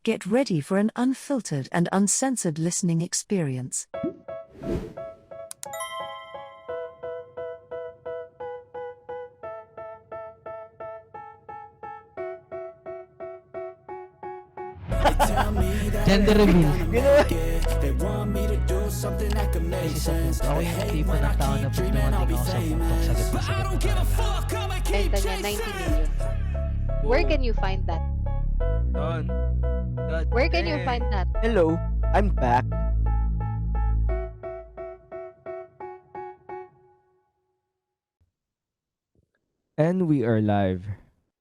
Get ready for an unfiltered and uncensored listening experience. Gender reveal. They want me to do something that could make Kasi sa sense. puto, ako They yung hate tipo when ng I tao na keep pag dreaming I'll dumating be ako sa putok, famous. sagot na But I sagot don't na give a tayo. fuck, I'ma keep Benta niya 90 chasing. million. Where can you find that? Don. God Where can you damn. find that? Hello, I'm back. And we are live.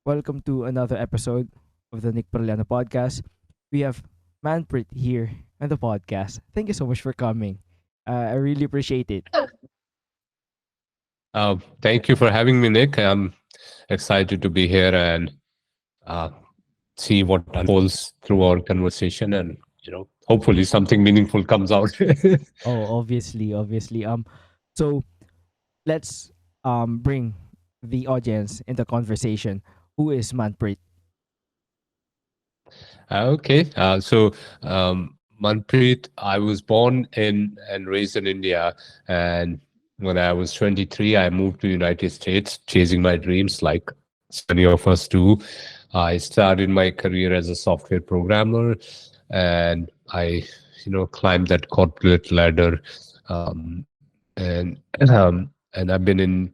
Welcome to another episode of the Barellano podcast. We have Manpreet here on the podcast. Thank you so much for coming. I really appreciate it. Thank you for having me, Nick. I'm excited to be here and uh, see what unfolds through our conversation, and hopefully something meaningful comes out. Oh, obviously. So let's bring the audience in the conversation. Who is Manpreet? Okay, so Manpreet, I was born in and raised in India, and when I was 23, I moved to United States, chasing my dreams, like so many of us do. I started my career as a software programmer, and I, climbed that corporate ladder, and and I've been in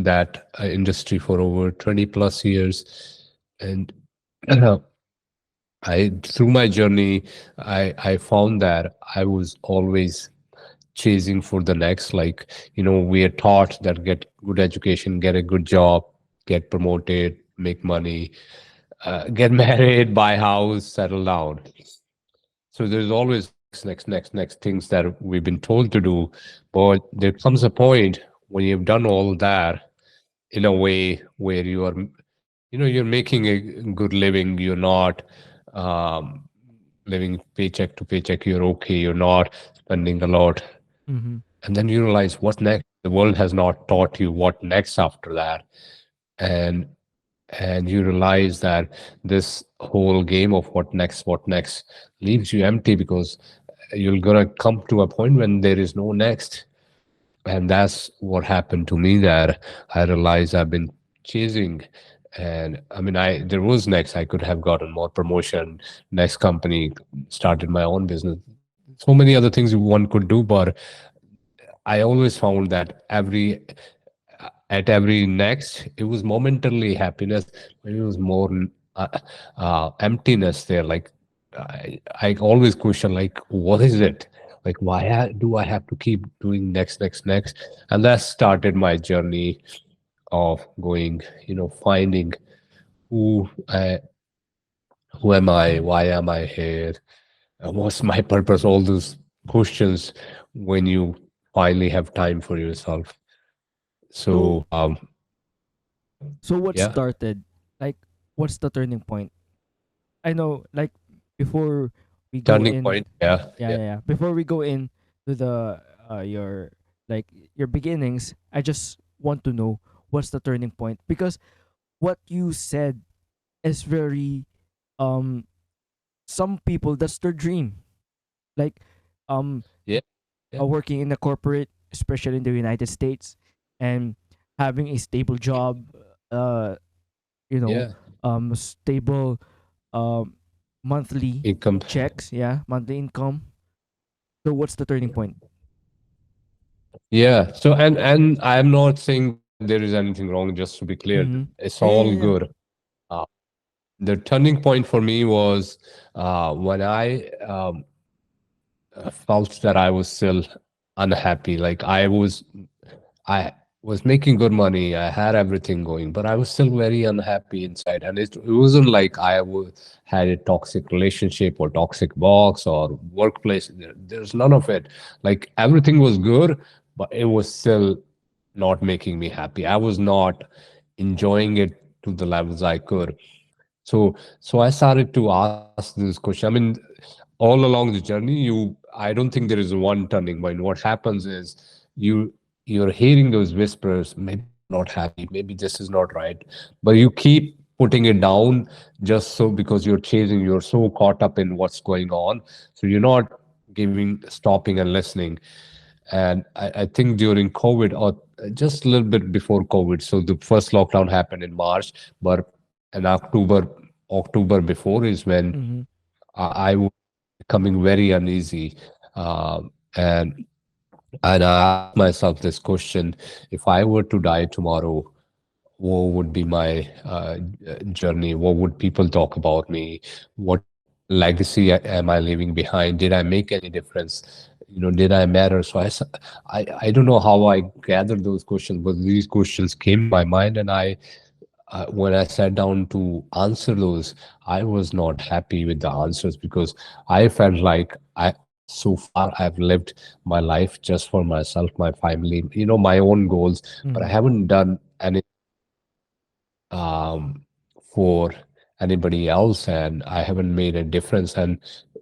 that industry for over 20 plus years, and I through my journey, I found that I was always chasing for the next. Like, we are taught that get good education, get a good job, get promoted, make money, get married, buy house, settle down. So there's always next things that we've been told to do. But there comes a point when you've done all that in a way where you are, you're making a good living. You're not um, living paycheck to paycheck. You're okay. You're not spending a lot. Mm-hmm. And then you realize what next. The world has not taught you what next after that. And you realize that this whole game of what next leaves you empty, because you're gonna come to a point when there is no next. And that's what happened to me, that I realized I've been chasing. And I mean, I there was next. I could have gotten more promotion, next company, started my own business, so many other things one could do. But I always found that at every next, it was momentarily happiness, but it was more uh, emptiness there. Like, I always question, like, what is it? Like, why do I have to keep doing next? And that started my journey of going, finding who I, who am I, why am I here, what's my purpose? All those questions when you finally have time for yourself. So, So, so what yeah, started? Like, what's the turning point? I know, like, before we go turning in, point. Yeah, yeah. yeah. Before we go in to the your like your beginnings, I just want to know what's the turning point, because what you said is very um some people that's their dream. Like um Yeah, yeah, working in a corporate, especially in the United States, and having a stable job, uh you know, yeah. stable um monthly Income. checks, yeah, monthly income. So what's the turning point? Yeah. So, and I'm not saying that there is anything wrong. Just to be clear, Mm-hmm. it's Yeah, all yeah. good. Uh, the turning point for me was when I felt that I was still unhappy. Like, I was making good money. I had everything going, but I was still very unhappy inside. And it wasn't like had a toxic relationship or toxic boss or workplace. There's none of it. Like, everything was good, but it was still not making me happy. I was not enjoying it to the levels I could. So I started to ask this question. I mean, all along the journey, I don't think there is one turning point. What happens is you're hearing those whispers, maybe I'm not happy, maybe this is not right, but you keep putting it down just so because you're chasing, you're so caught up in what's going on. So you're not giving, stopping and listening. And I think during COVID, or just a little bit before COVID, so the first lockdown happened in March, but in October before is when Mm-hmm. I was becoming very uneasy. And I asked myself this question: if I were to die tomorrow, what would be my journey? What would people talk about me? What legacy am I leaving behind? Did I make any difference? Did I matter? So I don't know how I gathered those questions, but these questions came to my mind, and when I sat down to answer those, I was not happy with the answers because I felt like I so far I've lived my life just for myself, my family, my own goals, but I Mm-hmm. haven't done any um, for anybody else, and I haven't made a difference.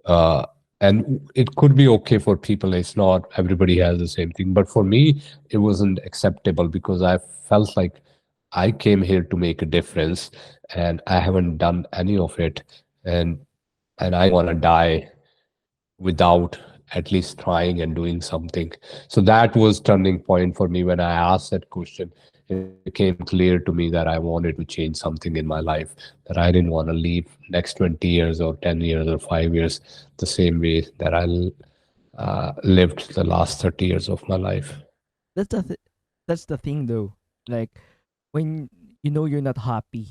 Uh, and it could be okay for people. It's not everybody has the same thing, but for me, it wasn't acceptable because I felt like I came here to make a difference, and I haven't done any of it, and I want to die without at least trying and doing something. So that was turning point for me when I asked that question. It became clear to me that I wanted to change something in my life, that I didn't want to live next 20 years or 10 years or 5 years the same way that I lived the last 30 years of my life. That's that's the thing though. Like when you know you're not happy,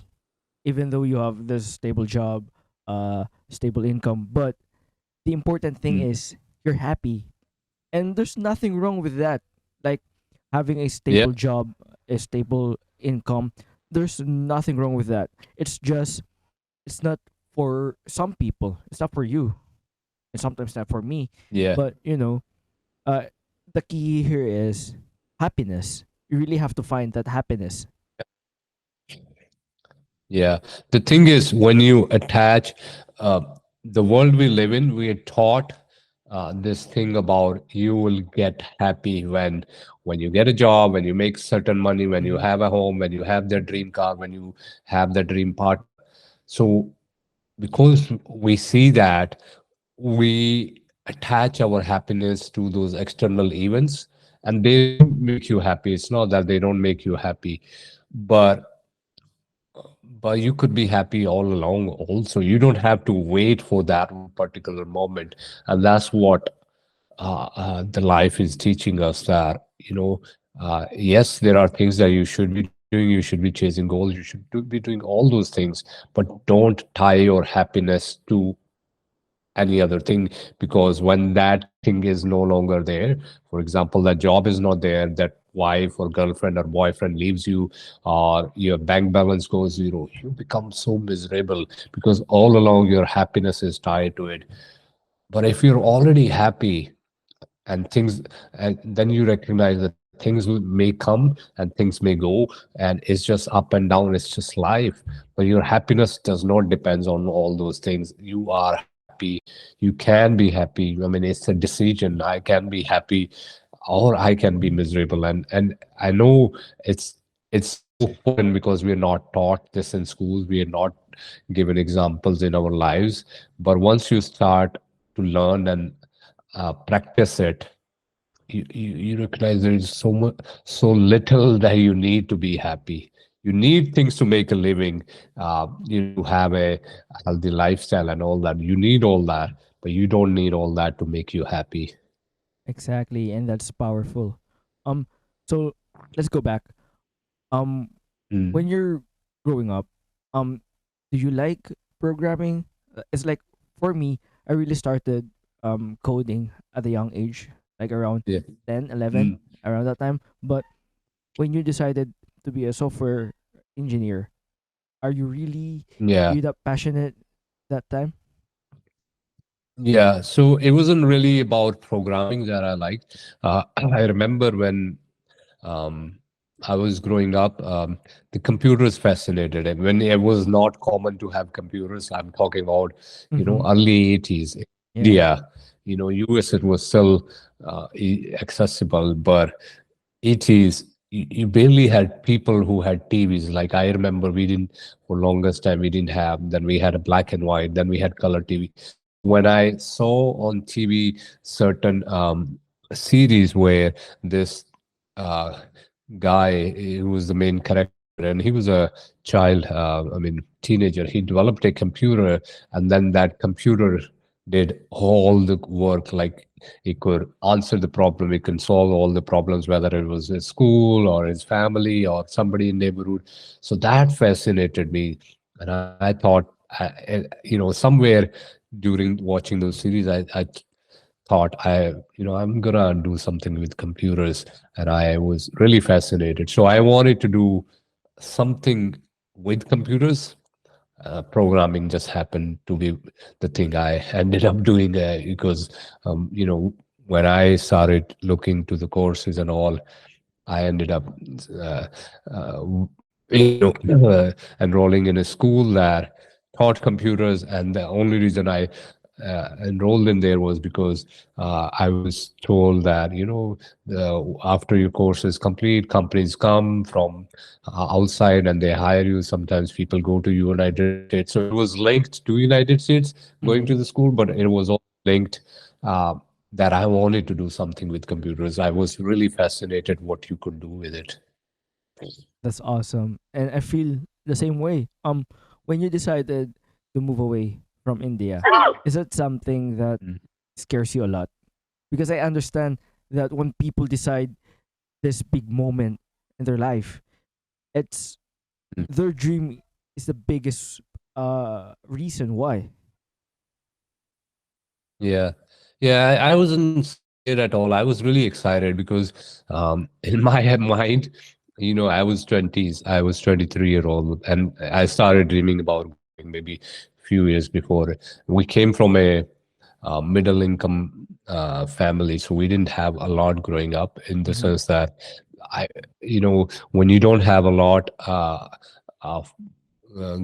even though you have this stable job, stable income, but the important thing Mm. is you're happy, and there's nothing wrong with that. Like having a Yeah, stable job, a stable income, there's nothing wrong with that. It's just it's not for some people. It's not for you, and sometimes not for me. yeah. But uh, the key here is happiness. You really have to find that happiness. Yeah, the thing is, when you attach uh, the world we live in, we are taught this thing about you will get happy when you get a job, when you make certain money, when you Mm-hmm. have a home, when you have the dream car, when you have the dream partner. So because we see that, we attach our happiness to those external events, and they do make you happy. It's not that they don't make you happy, but you could be happy all along also. You don't have to wait for that one particular moment. And that's what the life is teaching us, that yes, there are things that you should be doing. You should be chasing goals, you should be doing all those things, but don't tie your happiness to any other thing, because when that thing is no longer there, for example, that job is not there, that wife or girlfriend or boyfriend leaves you, or your bank balance goes zero, you become so miserable because all along your happiness is tied to it. But if you're already happy, and things and then you recognize that things may come and things may go, and it's just up and down, it's just life. But your happiness does not depends on all those things. You are happy, you can be happy. I mean, it's a decision. I can be happy or I can be miserable. And I know it's so foreign because we're not taught this in schools, we are not given examples in our lives. But once you start to learn and practice it, you recognize there is so much, so little that you need to be happy. You need things to make a living, to have a healthy lifestyle and all that. You need all that, but you don't need all that to make you happy. Exactly, and that's powerful. Um, so let's go back. Um, Mm. when you're growing up, um, do you like programming? It's like for me, I really started coding at a young age, like around Yeah. 10, 11, Mm. around that time. But when you decided to be a software engineer, are you really Yeah. you that passionate that time? Yeah. So it wasn't really about programming that I liked. I remember when um, I was growing up, the computers fascinated. And when it was not common to have computers, I'm talking about, Mm-hmm. early 80s. In Yeah. India, US, it was still accessible, but 80s, you barely had people who had TVs. Like I remember, we didn't for longest time we didn't have. Then we had a black and white. Then we had color TV. So when I saw on TV certain series where this uh, guy who was the main character, and he was a child, I mean teenager. He developed a computer, and then that computer did all the work. Like he could answer the problem, he can solve all the problems, whether it was his school or his family or somebody in neighborhood. So that fascinated me, and I thought, somewhere during watching those series, I thought I'm gonna do something with computers, and I was really fascinated. So I wanted to do something with computers. Programming just happened to be the thing I ended up doing, because when I started looking to the courses and all, I ended up uh, uh, enrolling in a school that taught computers, and the only reason I enrolled in there was because I was told that after your course is complete, companies come from outside and they hire you. Sometimes people go to United States, so it was linked to United States going to Mm-hmm. the school, but it was also linked. Uh, that I wanted to do something with computers. I was really fascinated what you could do with it. That's awesome. And I feel the same way. When you decided to move away from India, is that something that Mm. scares you a lot? Because I understand that when people decide this big moment in their life, it's Mm. their dream is the biggest reason why. Yeah, yeah. I wasn't scared at all. I was really excited because in my mind, I was 20s. I was 23-year old, and I started dreaming about going maybe a few years before. We came from a middle income family, so we didn't have a lot growing up, in the Mm-hmm. sense that I, when you don't have a lot of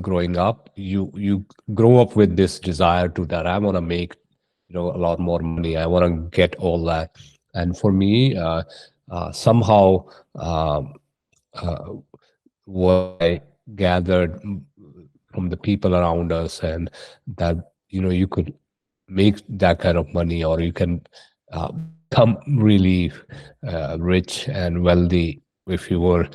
growing up, you grow up with this desire to that I want to make a lot more money. I want to get all that. And for me, somehow, um, uh, what I gathered from the people around us, and that you could make that kind of money, or you can become really rich and wealthy if you were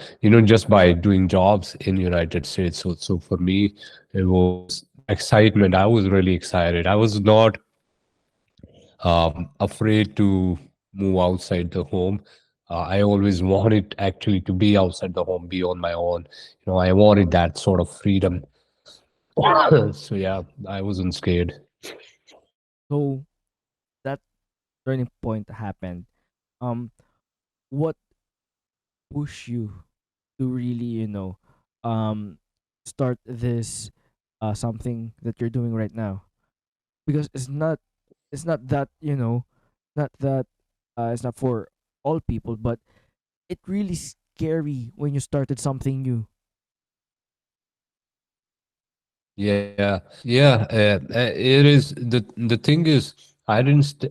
just by doing jobs in United States. So for me, it was the excitement. I was really excited. I was not afraid to move outside the home. I always wanted actually to be outside the home, be on my own. I wanted that sort of freedom. So yeah, I wasn't scared. So that turning point happened. Um, what pushed you to really, um, start this something that you're doing right now? Because it's not that not that it's not for all people, but it really scary when you started something new. Yeah, yeah. It is the thing is, I didn't.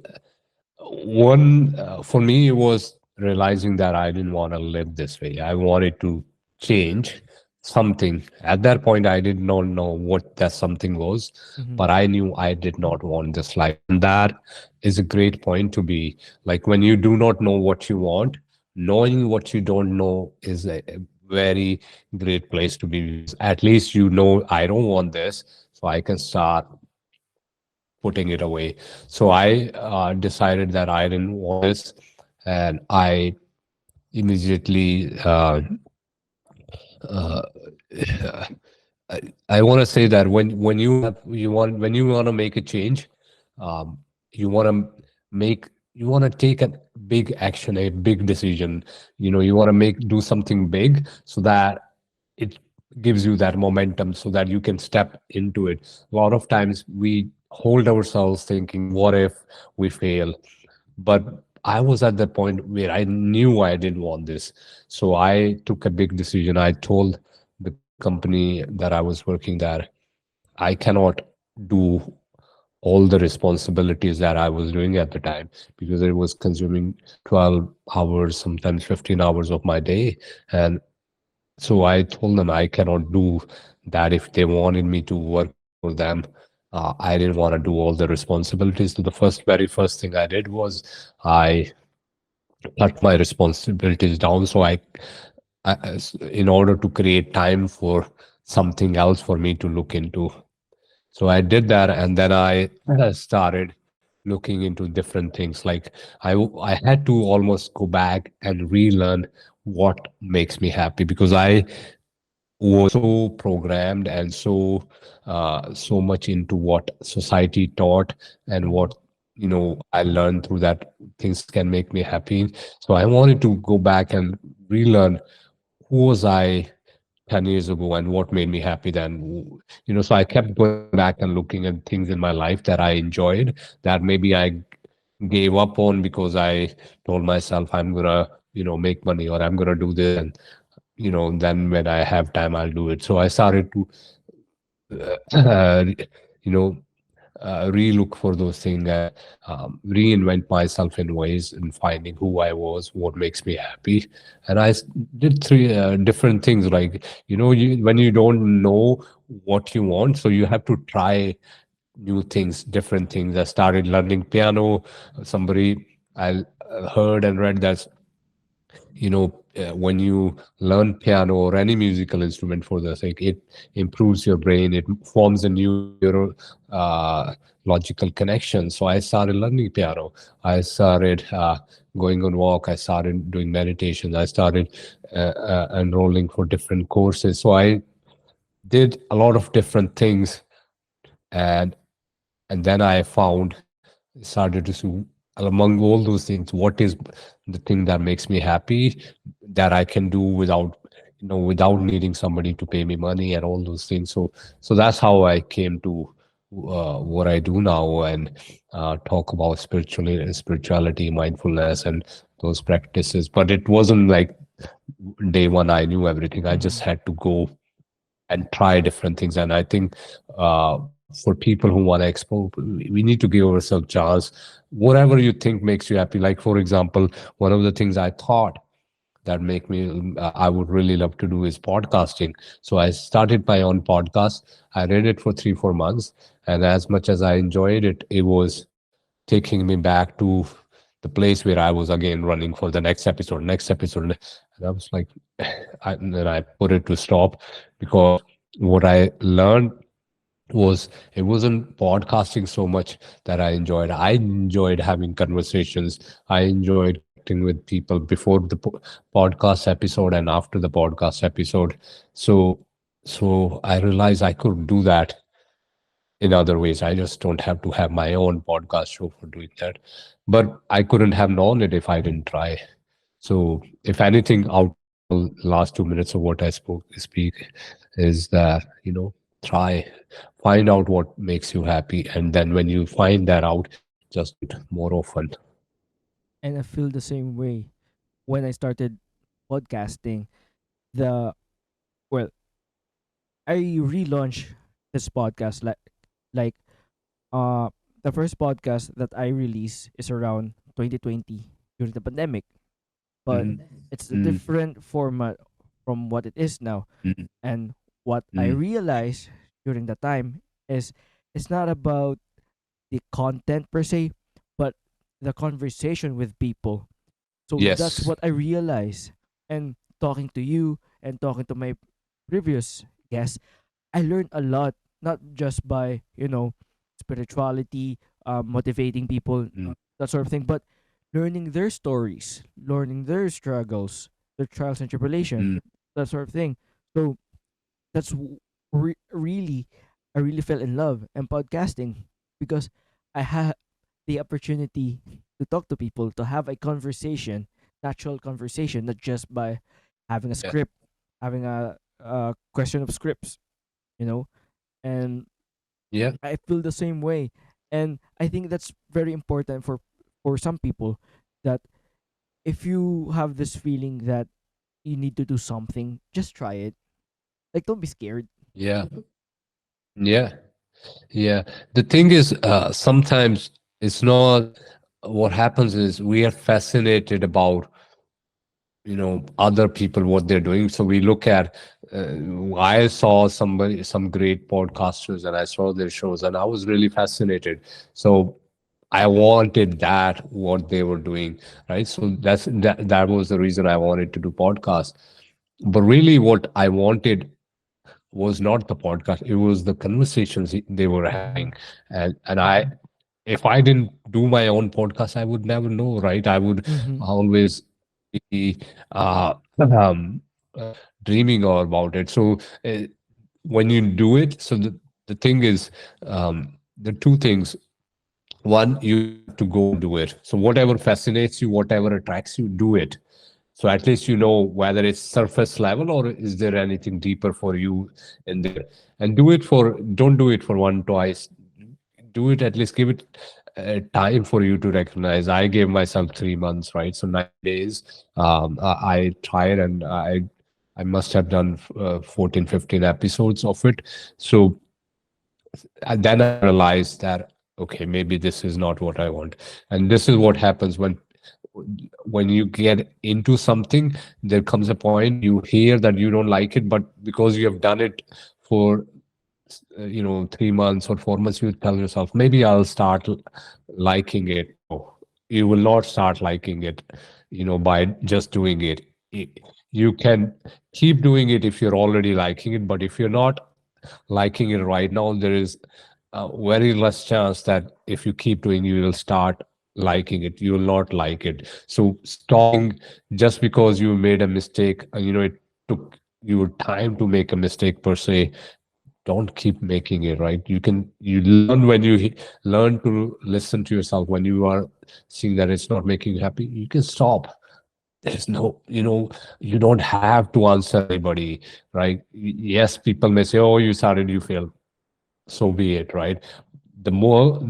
One for me, it was realizing that I didn't want to live this way. I wanted to change something. At that point, I did not know what that something was, Mm-hmm. but I knew I did not want this life. And that is a great point to be. Like when you do not know what you want, knowing what you don't know is a very great place to be, because at least I don't want this, so I can start putting it away. So I decided that I didn't want this, and I immediately uh, I want to say that when you want to make a change, um, you want to you want to take a big action, a big decision. You want to do something big, so that it gives you that momentum, so that you can step into it. A lot of times we hold ourselves thinking, what if we fail? But I was at that point where I knew I didn't want this. So I took a big decision. I told the company that I was working there, I cannot do all the responsibilities that I was doing at the time, because it was consuming 12 hours, sometimes 15 hours of my day. And so I told them I cannot do that. If they wanted me to work for them, I didn't want to do all the responsibilities. So the very first thing I did was I cut my responsibilities down. So in order to create time for something else for me to look into. So I did that, and then I started looking into different things. Like I had to almost go back and relearn what makes me happy, because I was so programmed and so much into what society taught and Mm-hmm. what I learned through that things can make me happy. So I wanted to go back and relearn who was I 10 years ago and what made me happy then. So I kept going back and looking at things in my life that I enjoyed, that maybe I gave up on because I told myself I'm gonna make money, or I'm gonna do this, and then when I have time I'll do it. So I started to you know relook for those things, and reinvent myself in ways, in finding who I was, what makes me happy. And did three different things. Like, when you don't know what you want, so you have to try new things, different things. I started learning piano. Somebody I heard and read that when you learn piano or any musical instrument, for the sake, it improves your brain, it forms a new neuro logical connection. So I started learning piano. I started going on walk. I started doing meditation. I started enrolling for different courses. So I did a lot of different things, and then I found, started to see, among all those things, what is the thing that makes me happy, that I can do without needing somebody to pay me money and all those things. So that's how I came to what I do now, and talk about spirituality, mindfulness, and those practices. But it wasn't like day one I knew everything. I Mm-hmm. just had to go and try different things. And I think for people who want to explore, we need to give ourselves chance. Whatever you think makes you happy. Like, for example, one of the things I thought that make me I would really love to do is podcasting. So I started my own podcast. I read it for 3-4 months, and as much as I enjoyed it, it was taking me back to the place where I was again running for the next episode. And I was like, and then I put it to stop, because what I learned was, it wasn't podcasting so much that I enjoyed. I enjoyed having conversations. I enjoyed connecting with people before the podcast episode and after the podcast episode. So I realized I could do that in other ways. I just don't have to have my own podcast show for doing that. But I couldn't have known it if I didn't try. So, if anything, out of the last 2 minutes of what I speak is that, try, find out what makes you happy. And then when you find that out, just do it more often. And I feel the same way when I started podcasting. The well, I relaunched this podcast like uh the first podcast that I released is around 2020 during the pandemic, but Mm, it's a mm, different format from what it is now. mm, And what I mm. realized during the time is it's not about the content per se, but the conversation with people. So that's Yes. what I realized. And talking to you and talking to my previous guests, I learned a lot, not just by, spirituality, motivating people, Mm, that sort of thing, but learning their stories, learning their struggles, their trials and tribulation, mm. that sort of thing. So that's really, I really fell in love in podcasting because I had the opportunity to talk to people, to have a conversation, natural conversation, not just by having a Yeah. script, having a question of scripts, you know. And Yeah. I feel the same way, and I think that's very important for some people, that if you have this feeling that you need to do something, just try it. Like, don't be scared. Yeah. Yeah. Yeah. The thing is, sometimes it's not, what happens is we are fascinated about, other people, what they're doing. So we look at, I saw some great podcasters, and I saw their shows, and I was really fascinated. So I wanted that, what they were doing, right? So that was the reason I wanted to do podcast. But really, what I wanted was not the podcast, it was the conversations they were having. And I, if I didn't do my own podcast, I would never know, right? I would Mm-hmm. always be um, dreaming about it. So when you do it, so the thing is, the two things. One, you have to go and do it. So whatever fascinates you, whatever attracts you, do it. So at least you know whether it's surface level or is there anything deeper for you in there. And do it for, don't do it for one, twice. Do it, at least give it time for you to recognize. I gave myself 3 months, right? So 9 days. I tried, and I must have done 14, 15 episodes of it. So and then I realized that, okay, maybe this is not what I want. And this is what happens when you get into something. There comes a point you hear that you don't like it, but because you have done it for 3 months or 4 months, you tell yourself, maybe I'll start liking it. No, you will not start liking it, by just doing it. You can keep doing it if you're already liking it, but if you're not liking it right now, there is a very less chance that if you keep doing, you will start liking it. You will not like it. So stopping just because you made a mistake, it took you time to make a mistake per se. Don't keep making it, right? You learn when you learn to listen to yourself. When you are seeing that it's not making you happy, you can stop. There's no, you don't have to answer anybody, right? Yes, people may say, oh, you started, you failed, so be it, right? the more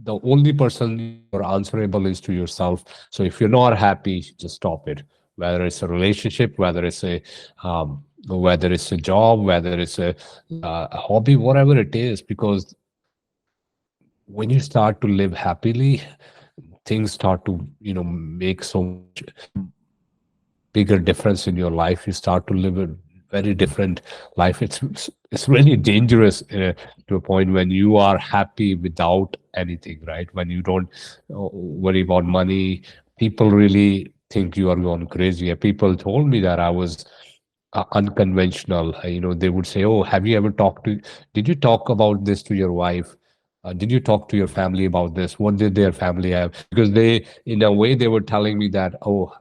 the only person you're answerable is to yourself. So if you're not happy, just stop it. Whether it's a relationship, whether it's a job, whether it's a hobby, whatever it is, because when you start to live happily, things start to make so much bigger difference in your life. You start to live a very different life. It's really dangerous to a point when you are happy without anything, right? When you don't worry about money, people really think you are going crazy. People told me that I was unconventional. They would say, "Oh, have you ever talked to? Did you talk about this to your wife? Did you talk to your family about this? What did their family have?" Because they, in a way, they were telling me that, "Oh,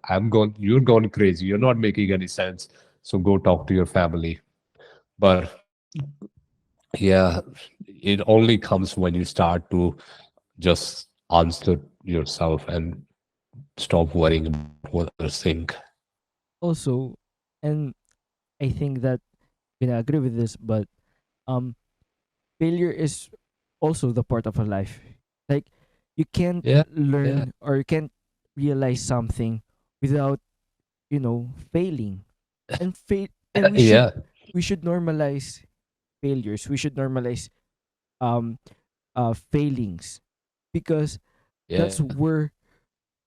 you're going crazy. You're not making any sense. So go talk to your family." But yeah, it only comes when you start to just answer yourself and stop worrying about what others think. Also, and I think that you can agree with this, but um, failure is also the part of a life. Like you can't Yeah, yeah, learn or you can't realize something without failing. And and yeah, we should normalize failures. We should normalize um failings, because yeah, that's where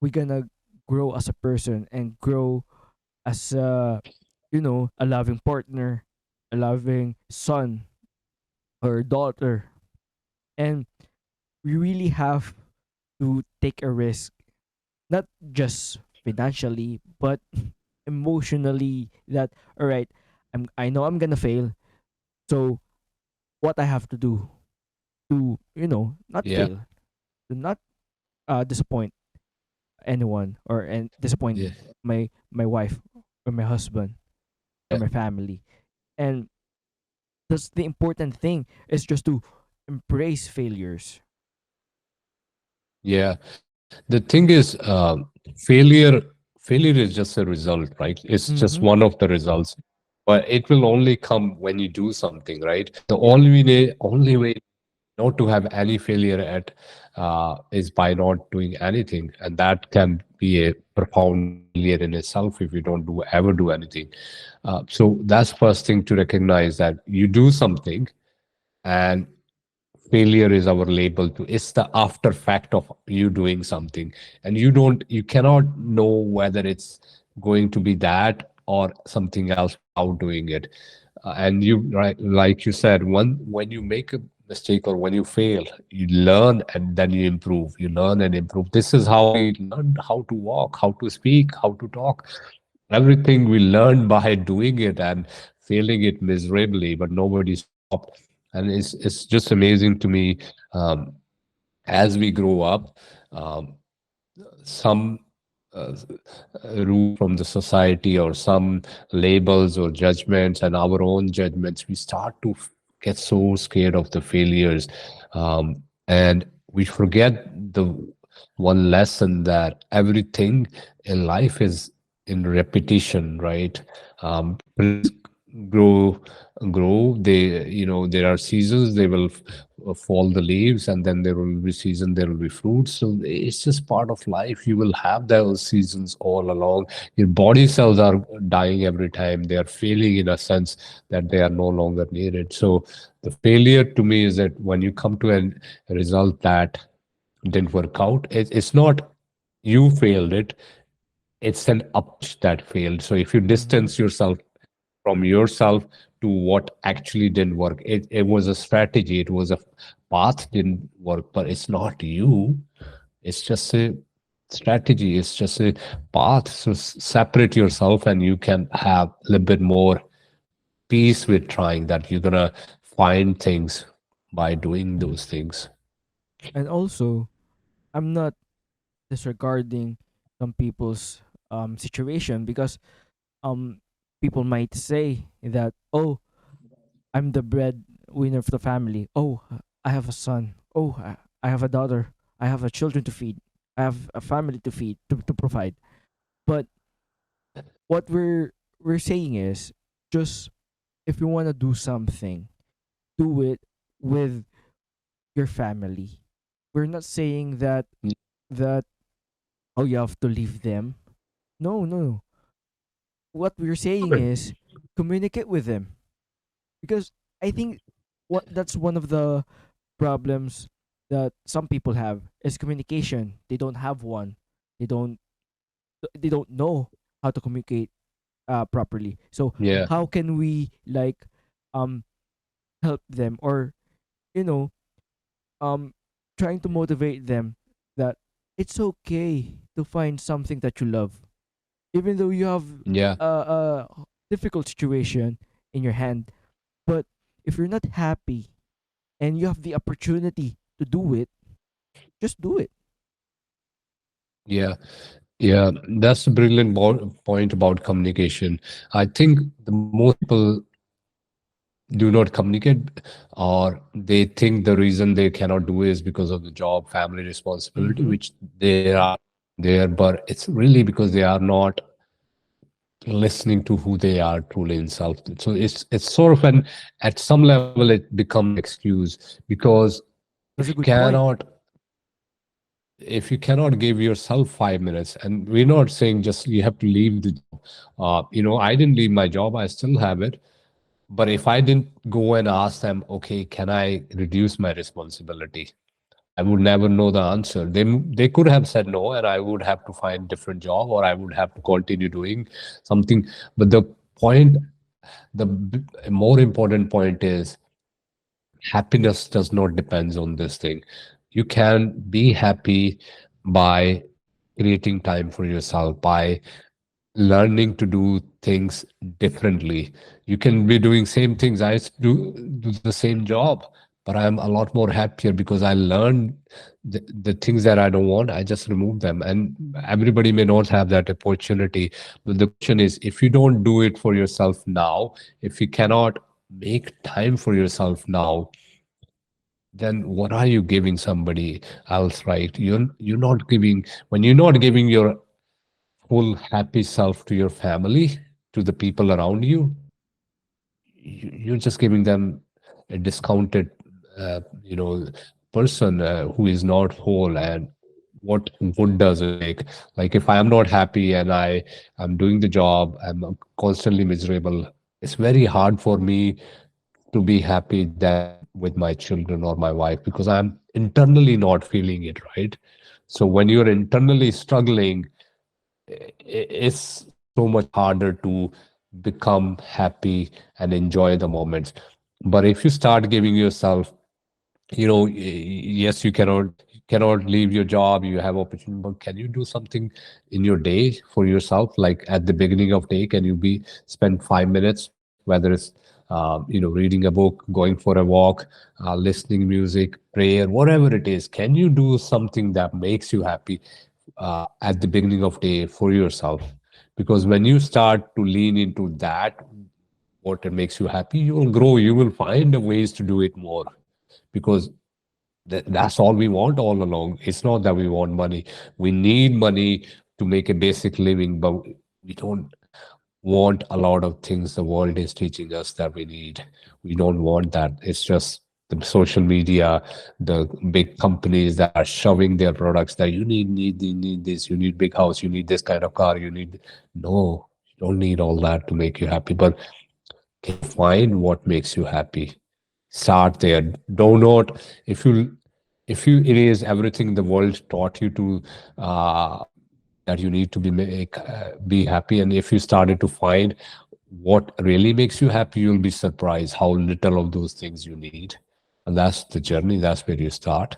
we're gonna grow as a person and grow as a loving partner, a loving son or daughter. And we really have to take a risk, not just financially but emotionally, that all right, I know I'm gonna fail, so what I have to do to not yeah, fail, to not disappoint anyone, or and disappoint yeah, my wife or my husband or yeah, my family. And that's the important thing, is just to embrace failures. yeah. The thing is, failure is just a result, right? It's just Mm-hmm. one of the results, but it will only come when you do something, right? The Yep. only way not to have any failure at is by not doing anything, and that can be a profound failure in itself if you don't ever do anything. So that's first thing to recognize, that you do something, and failure is our label to, it's the after fact of you doing something, and you cannot know whether it's going to be that or something else without doing it. And you, right, like you said, when you make a mistake or when you fail, you learn and then you improve, you learn and improve. This is how we learn how to walk, how to speak, how to talk. Everything we learn by doing it and failing it miserably, but nobody stopped. And it's just amazing to me. As we grow up, um, some uh, rules from the society or some labels or judgments and our own judgments, we start to get so scared of the failures, and we forget the one lesson that everything in life is in repetition, right? Trees grow grow, they, there are seasons, they will fall the leaves, and then there will be season, there will be fruits. So it's just part of life. You will have those seasons all along. Your body cells are dying every time, they are failing in a sense that they are no longer needed. So the failure to me is that when you come to a result that didn't work out, it's not you failed it, it's an approach that failed. So if you Mm-hmm. distance yourself from yourself to what actually didn't work, it was a strategy, it was a path didn't work, but it's not you. It's just a strategy, it's just a path. So separate yourself and you can have a little bit more peace with trying, that you're gonna find things by doing those things. And also, I'm not disregarding some people's situation, because um people might say that, oh, I'm the breadwinner of the family. Oh, I have a son. Oh, I have a daughter. I have a children to feed. I have a family to feed, to provide. But what we're saying is, just if you want to do something, do it with your family. We're not saying that oh, you have to leave them. No, no. What we're saying is, communicate with them, because I think what that's one of the problems that some people have is communication. They don't have one. They don't they don't know how to communicate properly. So Yeah, how can we like um help them, or you know um trying to motivate them that it's okay to find something that you love, even though you have yeah, a difficult situation in your hand. But if you're not happy and you have the opportunity to do it, just do it. yeah. Yeah, that's a brilliant point about communication. I think the most people do not communicate, or they think the reason they cannot do is because of the job, family responsibility, Mm-hmm. which they are there, but it's really because they are not listening to who they are truly in self. So it's sort of an, at some level it becomes an excuse, because if That's a you good point. cannot, if you cannot give yourself 5 minutes, and we're not saying just you have to leave the job. I didn't leave my job, I still have it. But if I didn't go and ask them, okay, can I reduce my responsibility, I would never know the answer. They could have said no, and I would have to find different job, or I would have to continue doing something. But the point, the more important point is, happiness does not depends on this thing. You can be happy by creating time for yourself, by learning to do things differently. You can be doing same things. I do the same job, but I'm a lot more happier because I learned the things that I don't want. I just remove them, and everybody may not have that opportunity. But the question is, if you don't do it for yourself now, if you cannot make time for yourself now, then what are you giving somebody else, right? You're not giving, when you're not giving your full happy self to your family, to the people around you, you're just giving them a discounted, person who is not whole. And what good does it make? Like, if I am not happy and I'm doing the job, I'm constantly miserable, it's very hard for me to be happy then with my children or my wife because I'm internally not feeling it, right? So when you're internally struggling, it's so much harder to become happy and enjoy the moments. But if you start giving yourself, yes, you cannot leave your job, you have opportunity, but can you do something in your day for yourself? Like at the beginning of day, can you be spend 5 minutes, whether it's reading a book, going for a walk, listening music, prayer, whatever it is? Can you do something that makes you happy at the beginning of day for yourself? Because when you start to lean into that, what it makes you happy, you will grow, you will find the ways to do it more, because that's all we want all along. It's not that we want money. We need money to make a basic living, but we don't want a lot of things the world is teaching us that we need. We don't want that. It's just the social media, the big companies that are shoving their products that you need this, you need big house, you need this kind of car, you need. No, you don't need all that to make you happy. But can you find what makes you happy? Start there. Do not, if you erase everything the world taught you to, uh, that you need to be happy, and if you started to find what really makes you happy, you'll be surprised how little of those things you need. And that's the journey. That's where you start.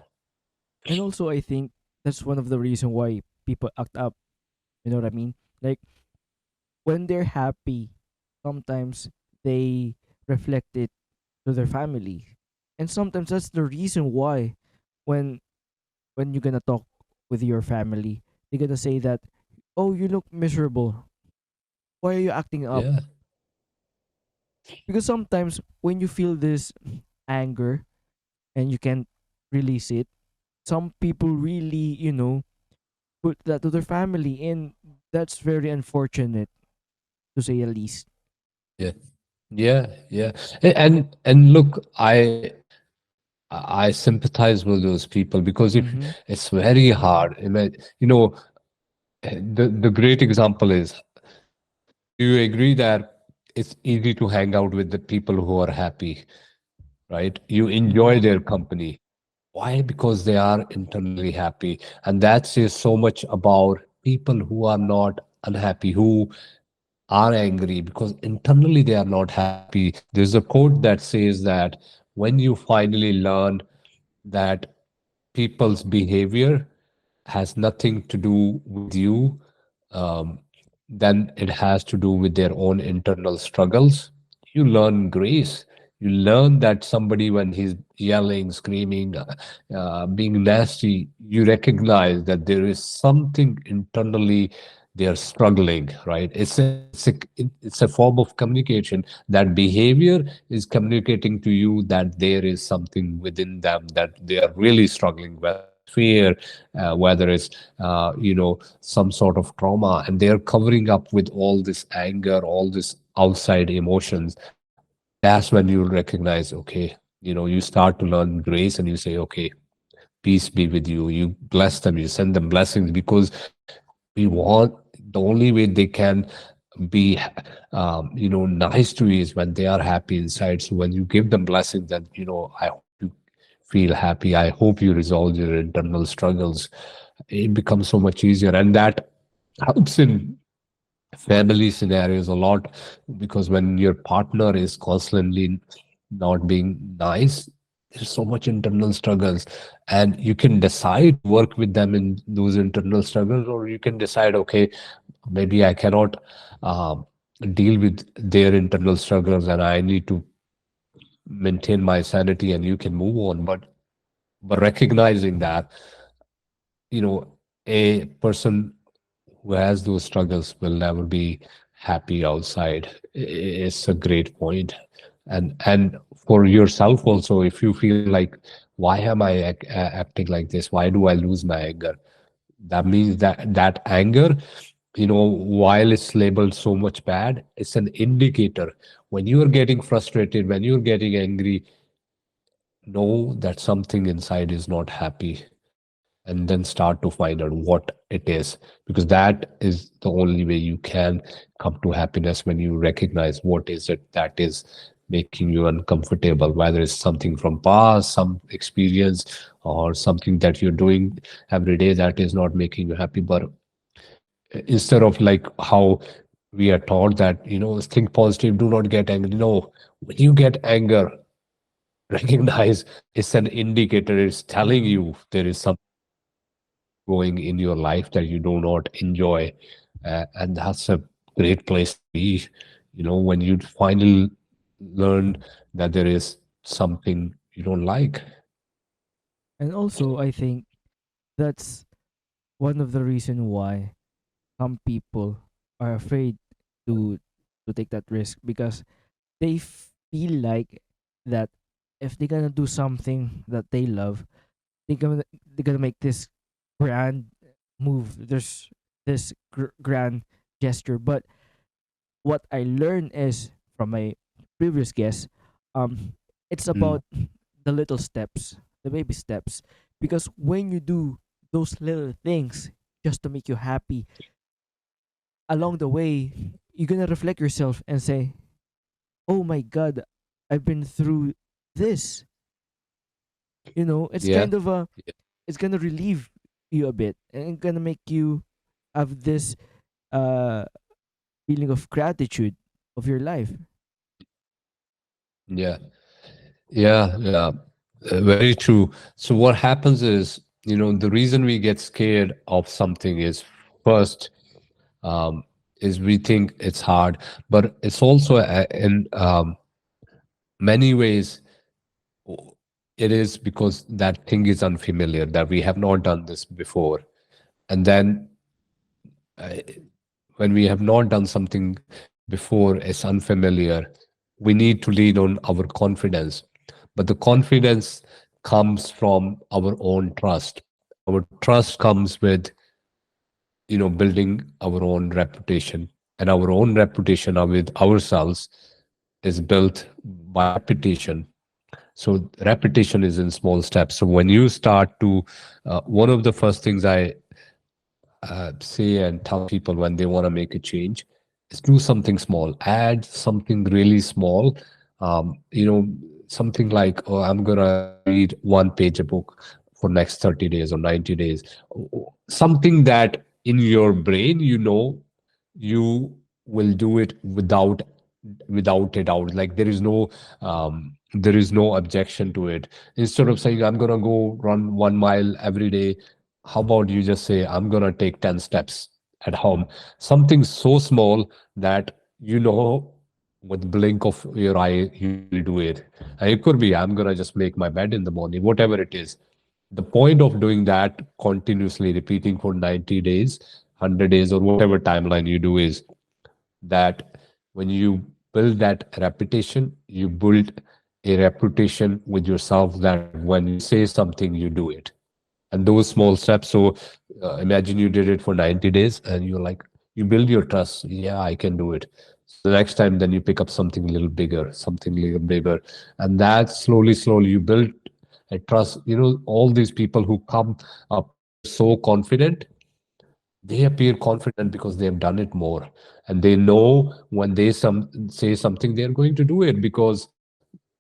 And also, I think that's one of the reason why people act up. You know what I mean? Like when they're happy, sometimes they reflect it to their family, and sometimes that's the reason why when you're gonna talk with your family, they're gonna say that, "Oh, you look miserable. Why are you acting up?" Yeah. Because sometimes when you feel this anger and you can't release it, some people really, put that to their family, and that's very unfortunate, to say the least. Yeah. Yeah. Yeah. And look, I sympathize with those people, because if Mm-hmm. it's very hard. The great example is, do you agree that it's easy to hang out with the people who are happy, right? You enjoy their company. Why? Because they are internally happy. And that says so much about people who are not unhappy, who are angry, because internally they are not happy. There's a quote that says that when you finally learn that people's behavior has nothing to do with you, um, then it has to do with their own internal struggles. You learn grace. You learn that somebody, when he's yelling, screaming, being nasty, you recognize that there is something internally they are struggling, right? It's a form of communication. That behavior is communicating to you that there is something within them that they are really struggling, whether it's fear, whether it's some sort of trauma, and they're covering up with all this anger, all this outside emotions. That's when you recognize, okay, you start to learn grace, and you say, okay, peace be with you. You bless them, you send them blessings, because we want, the only way they can be nice to you is when they are happy inside. So when you give them blessings, that I hope you feel happy, I hope you resolve your internal struggles, it becomes so much easier. And that helps in family scenarios a lot, because when your partner is constantly not being nice, there's so much internal struggles, and you can decide to work with them in those internal struggles, or you can decide, okay, maybe I cannot um, deal with their internal struggles, and I need to maintain my sanity, and you can move on. But recognizing that, a person who has those struggles will never be happy outside. It's a great point. And for yourself also, if you feel like, why am I acting like this? Why do I lose my anger? That means that anger, while it's labeled so much bad, it's an indicator. When you are getting frustrated, when you're getting angry, know that something inside is not happy, and then start to find out what it is, because that is the only way you can come to happiness, when you recognize what is it that is making you uncomfortable, whether it's something from past, some experience, or something that you're doing every day that is not making you happy. But instead of like how we are taught that, think positive, do not get angry. No, when you get anger, recognize it's an indicator. It's telling Mm-hmm. you there is something going in your life that you do not enjoy. And that's a great place to be, when you finally learn that there is something you don't like. And also, I think that's one of the reason why some people are afraid to take that risk, because they feel like that if they're gonna do something that they love, they're gonna make this grand move. There's this grand gesture. But what I learned is from my previous guest, it's Mm. about the little steps, the baby steps. Because when you do those little things just to make you happy, along the way, you're gonna reflect yourself and say, "Oh my God, I've been through this." It's Yeah. kind of it's gonna relieve you a bit, and it's gonna make you have this uh feeling of gratitude of your life. Yeah. Yeah. Yeah. Very true. So what happens is, the reason we get scared of something is, first, um, is we think it's hard, but it's also in many ways it is because that thing is unfamiliar, that we have not done this before. And then uh, when we have not done something before, it's unfamiliar, we need to lean on our confidence. But the confidence comes from our own trust. Our trust comes with, building our own reputation. And our own reputation with ourselves is built by repetition. So repetition is in small steps. So when you start to, one of the first things I say and tell people when they want to make a change is do something small, add something really small. Something like, oh, I'm gonna read one page a book for next 30 days or 90 days. Something that in your brain, you will do it without a doubt. Like there is no objection to it. Instead of saying I'm gonna go run 1 mile every day, how about you just say, I'm going to take 10 steps at home? Something so small that with blink of your eye, you will do it. And it could be, I'm going to just make my bed in the morning, whatever it is. The point of doing that continuously, repeating for 90 days, 100 days, or whatever timeline you do is that when you build that reputation, you build a reputation with yourself that when you say something, you do it. And those small steps. So imagine you did it for 90 days and you're like, you build your trust. Yeah, I can do it. So the next time, then you pick up something a little bigger, something a little bigger. And that slowly you build a trust. All these people who come appear so confident, they appear confident because they have done it more. And they know when they say something, they're going to do it because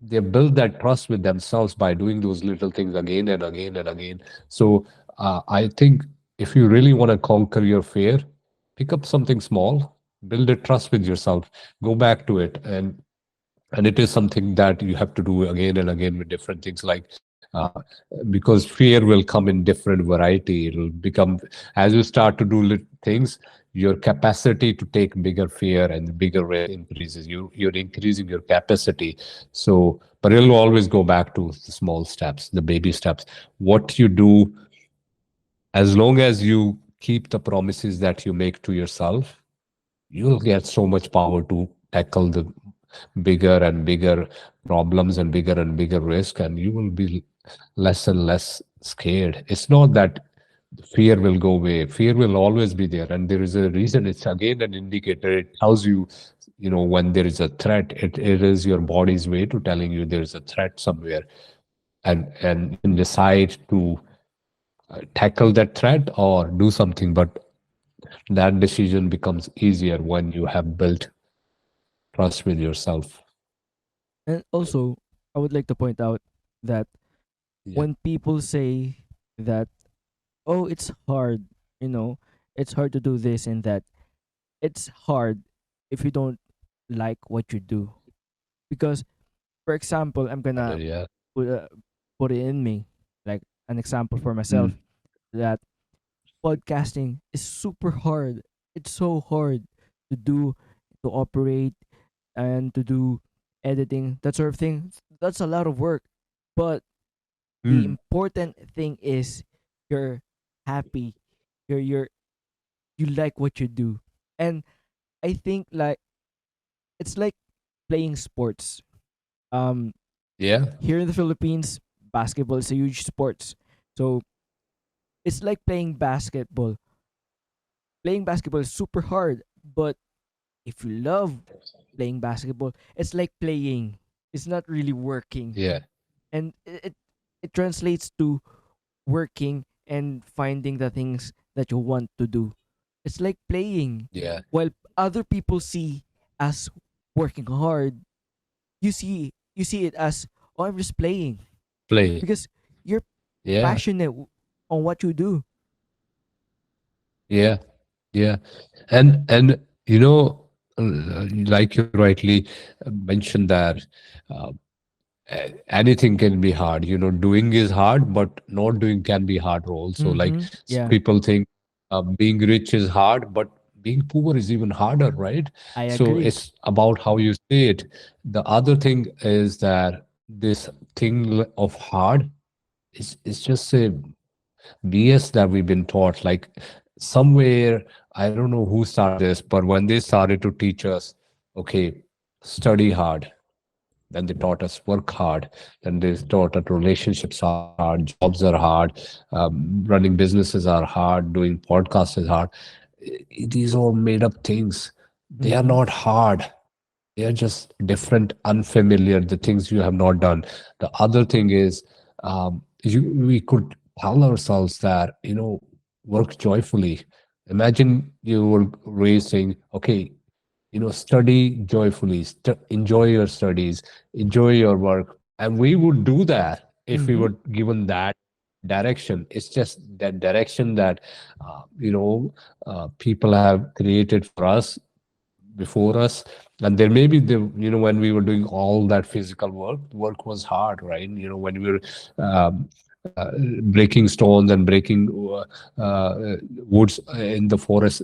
they build that trust with themselves by doing those little things again and again and again. So I think if you really want to conquer your fear, pick up something small, build a trust with yourself, go back to it, and it is something that you have to do again and again with different things, like because fear will come in different variety. It'll become, as you start to do things, your capacity to take bigger fear and bigger risk increases. You're increasing your capacity. So but it'll always go back to the small steps, the baby steps. What you do, as long as you keep the promises that you make to yourself, you'll get so much power to tackle the bigger and bigger problems and bigger risk, and you will be less and less scared. It's not that fear will go away. Fear will always be there, and there is a reason. It's again an indicator. It tells you, when there is a threat. It is your body's way to telling you there is a threat somewhere, and you can decide to tackle that threat or do something. But that decision becomes easier when you have built trust with yourself. And also, I would like to point out that Yeah. when people say that, oh, it's hard, you know, it's hard to do this and that, it's hard if you don't like what you do. Because, for example, I'm gonna Yeah. put, uh, put it in me, like an example for Mm. myself, that podcasting is super hard. It's so hard to do, to operate, and to do editing, that sort of thing. That's a lot of work. But the Mm. important thing is you're happy. You're you like what you do. And I think like it's like playing sports. Um Yeah. Here in the Philippines, basketball is a huge sports. So it's like playing basketball. Playing basketball is super hard, but if you love playing basketball, it's like playing. It's not really working. Yeah. And it translates to working and finding the things that you want to do. It's like playing. Yeah. While other people see as working hard, you see it as, oh, I'm just playing, Play. because you're Yeah. passionate on what you do. Yeah. Yeah. And like you rightly mentioned that uh, anything can be hard. Doing is hard, but not doing can be hard also. Like Mm-hmm. Yeah, people think being rich is hard, but being poor is even harder, right? I So agree. it's about how you say it. The other thing is that this thing of hard is just a BS that we've been taught. Like somewhere, I don't know who started this, but when they started to teach us, okay, study hard, then they taught us work hard. Then they taught us relationships are hard, jobs are hard, running businesses are hard, doing podcasts is hard. These are made up things. They are Mm-hmm. not hard. They are just different, unfamiliar, the things you have not done. The other thing is, we could tell ourselves that, work joyfully. Imagine you were raised saying, okay, study joyfully, enjoy your studies, enjoy your work. And we would do that if we Mm-hmm. were given that direction. It's just that direction that, people have created for us before us. And there may be when we were doing all that physical work was hard, right? When we were um, uh, breaking stones and breaking woods in the forest,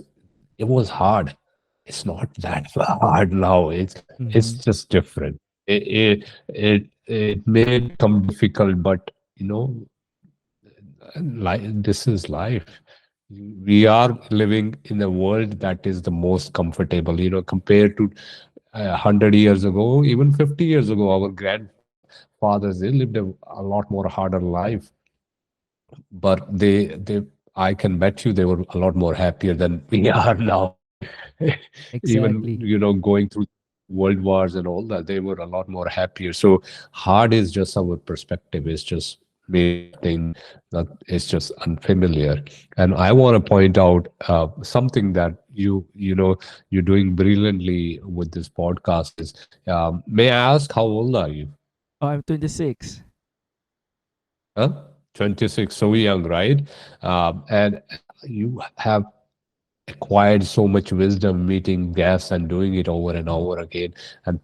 it was hard. It's not that hard now. It's Mm-hmm. just different. It may become difficult, but this is life. We are living in a world that is the most comfortable, compared to 100 years ago, even 50 years ago. Our grandfathers, they lived a lot more harder life, but they I can bet you they were a lot more happier than we are now, right? Even Exactly. going through world wars and all that, they were a lot more happier. So hard is just our perspective. It's just made up thing that is just unfamiliar. And I want to point out something that you're doing brilliantly with this podcast is, may I ask how old are you? Oh, I'm 26. Huh? 26, so young, right? And you have acquired so much wisdom meeting guests and doing it over and over again. And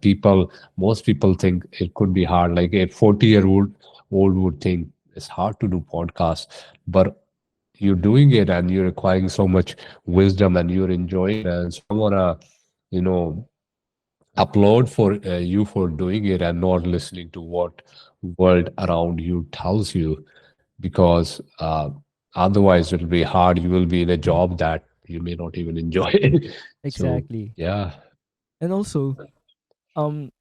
most people think it could be hard. Like a 40-year-old would think it's hard to do podcasts, but you're doing it and you're acquiring so much wisdom and you're enjoying it. And so I want to, you know, applaud for you for doing it and not listening to what world around you tells you, because otherwise it'll be hard. You will be in a job that you may not even enjoy. So Exactly. yeah. And also, um,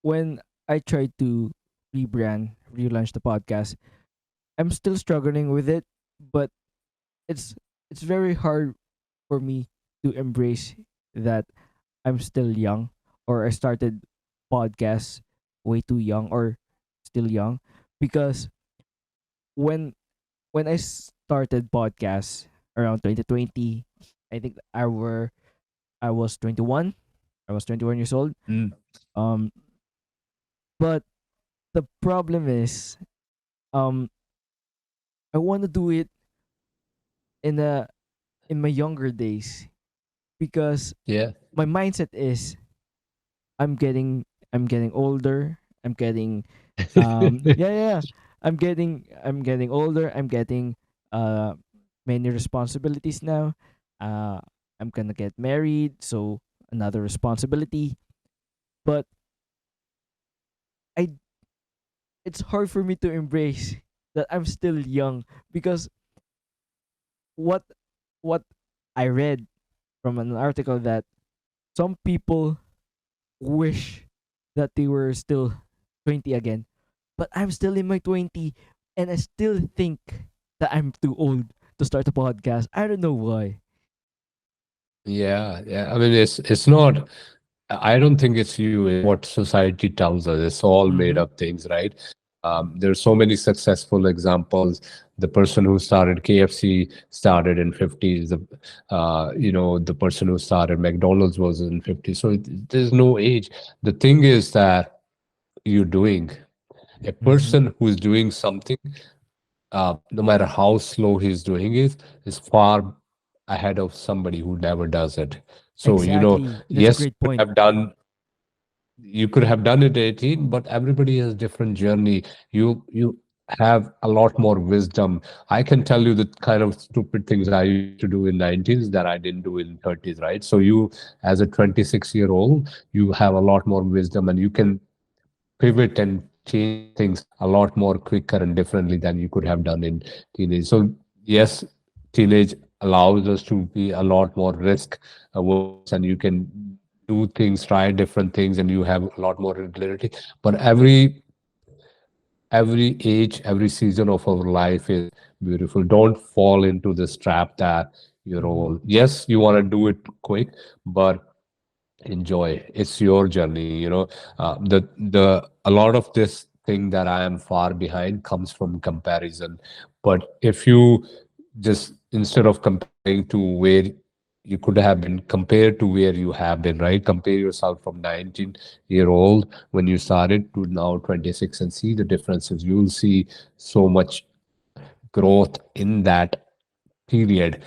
when I tried to relaunch the podcast, I'm still struggling with it, but it's it's very hard for me to embrace that I'm still young, or I started podcasts way too young, or still young, because when I started podcasts around 2020, I think I was 21. I was 21 years old. Mm. Um But the problem is, um, I want to do it in a in my younger days because Yeah. my mindset is I'm getting older. I'm getting yeah, yeah, yeah. I'm getting older. I'm getting uh many responsibilities now. Uh I'm gonna get married, so another responsibility. But I it's hard for me to embrace that I'm still young because what what I read from an article that some people wish that they were still 20 again. But I'm still in my 20 and I still think that I'm too old to start a podcast. I don't know why. Yeah, yeah. I mean, it's not. I don't think it's you. It's what society tells us. It's all made Mm-hmm. up things, right? There's so many successful examples. The person who started KFC started in 50s. The person who started McDonald's was in 50s. So there's no age. The thing is that you're doing. A Mm-hmm. person who's doing something, no matter how slow he's doing it, is far ahead of somebody who never does it. So, Exactly. That's a yes, great point. you could have done it at 18, but everybody has different journey. You have a lot more wisdom. I can tell you the kind of stupid things I used to do in 19s that I didn't do in 30s, right? So you, as a 26-year-old, you have a lot more wisdom and you can pivot and change things a lot more quicker and differently than you could have done in teenage. So yes, teenage allows us to be a lot more risk averse, and you can do things, try different things, and you have a lot more ability. But every age, every season of our life is beautiful. Don't fall into this trap that you're Mm-hmm. old. Yes, you want to do it quick, but enjoy. It's your journey, the a lot of this thing that I am far behind comes from comparison. But if you just, instead of comparing to where you could have been, compared to where you have been, right? Compare yourself from 19-year-old when you started to now 26 and see the differences. You'll see so much growth in that period.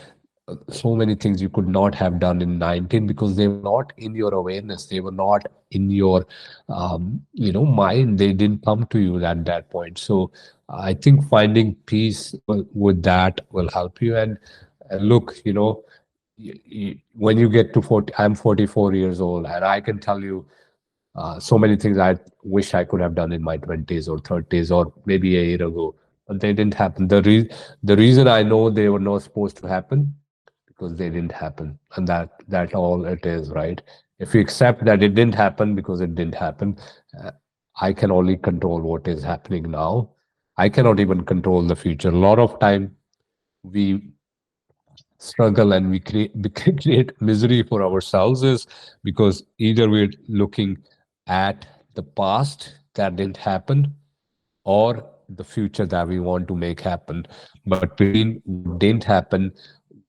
So many things you could not have done in 19 because they were not in your awareness, they were not in your mind, they didn't come to you at that point. So I think finding peace with that will help you. And look, when you get to 40, I'm 44 years old, and I can tell you so many things I wish I could have done in my 20s or 30s or maybe a year ago, but they didn't happen. The reason I know they were not supposed to happen, because they didn't happen, and that all it is, right? If you accept that it didn't happen because it didn't happen, uh, I can only control what is happening now. I cannot even control the future. A lot of time we struggle and we create create misery for ourselves is because either we're looking at the past that didn't happen or the future that we want to make happen. But between what didn't happen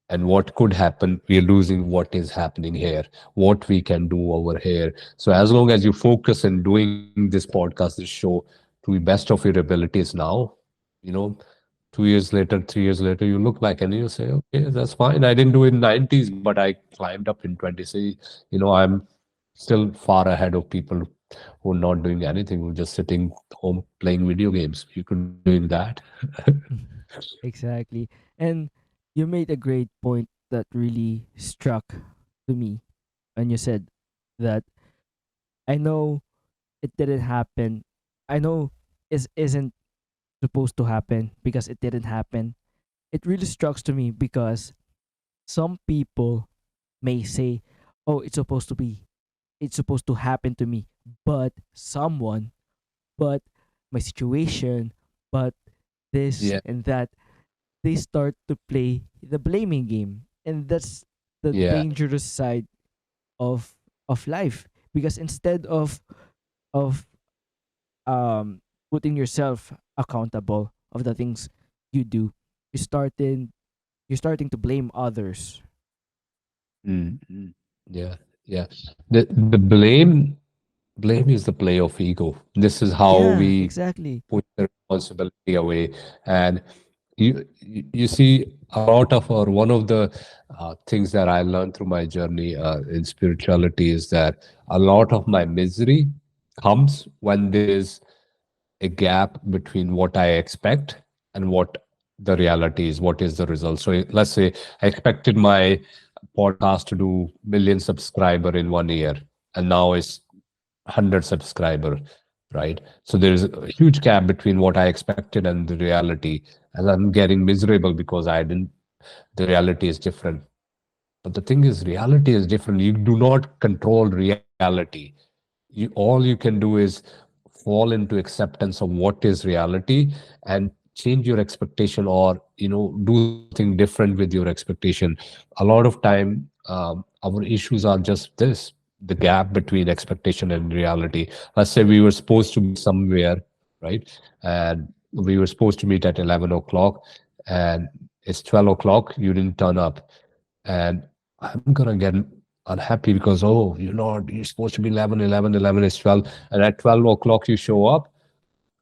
and what could happen, we are losing what is happening here, what we can do over here. So as long as you focus in doing this podcast, this show, to the best of your abilities now, you know 2 years later, 3 years later, you look back and you say, okay, that's fine. I didn't do it in 90s, but I climbed up in 20s. I'm still far ahead of people who are not doing anything, who are just sitting home playing video games. You could be doing that. Exactly. And you made a great point that really struck to me when you said that I know it didn't happen. I know isn't supposed to happen because it didn't happen. It really struck to me because some people may say, "Oh, it's supposed to happen to me," but someone, but my situation, but this Yeah, and that, they start to play the blaming game, and that's the yeah. dangerous side of life because instead of putting yourself accountable of the things you do, you started you're starting to blame others. Mm, mm. Yeah, yeah. The blame. blame is the play of ego. This is how Yeah, we exactly. push the responsibility away. And you see a lot of, or one of the things that I learned through my journey in spirituality is that a lot of my misery comes when there is a gap between what I expect and what the reality is, what is the result. So let's say I expected my podcast to do million subscriber in 1 year, and now it's 100 subscriber, right? So there's a huge gap between what I expected and the reality, and I'm getting miserable because I didn't. The reality is different. But the thing is, reality is different. You do not control reality. All you can do is fall into acceptance of what is reality and change your expectation, or do something different with your expectation. A lot of time, our issues are just this: the gap between expectation and reality. Let's say we were supposed to be somewhere, right? And we were supposed to meet at 11 o'clock, and it's 12 o'clock, you didn't turn up. And I'm gonna get unhappy because, oh, you're supposed to be 11, 11, 11 is 12, and at 12 o'clock you show up.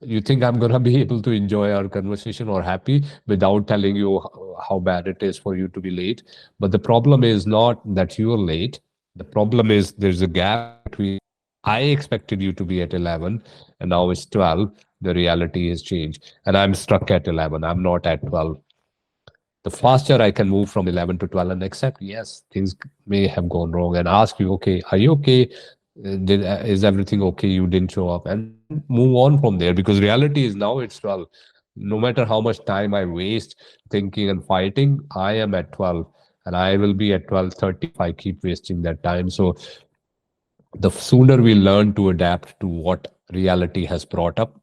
You think I'm gonna be able to enjoy our conversation or happy without telling you how bad it is for you to be late? But the problem is not that you're late. The problem is there's a gap between I expected you to be at 11 and now it's 12. The reality has changed, and I'm stuck at 11. I'm not at 12. The faster I can move from 11 to 12 and accept, yes, things may have gone wrong, and ask you, okay, are you okay? Is everything okay? You didn't show up, and then move on from there, because reality is now it's 12. No matter how much time I waste thinking and fighting, I am at 12, and I will be at 12:30 if I keep wasting that time. So the sooner we learn to adapt to what reality has brought up,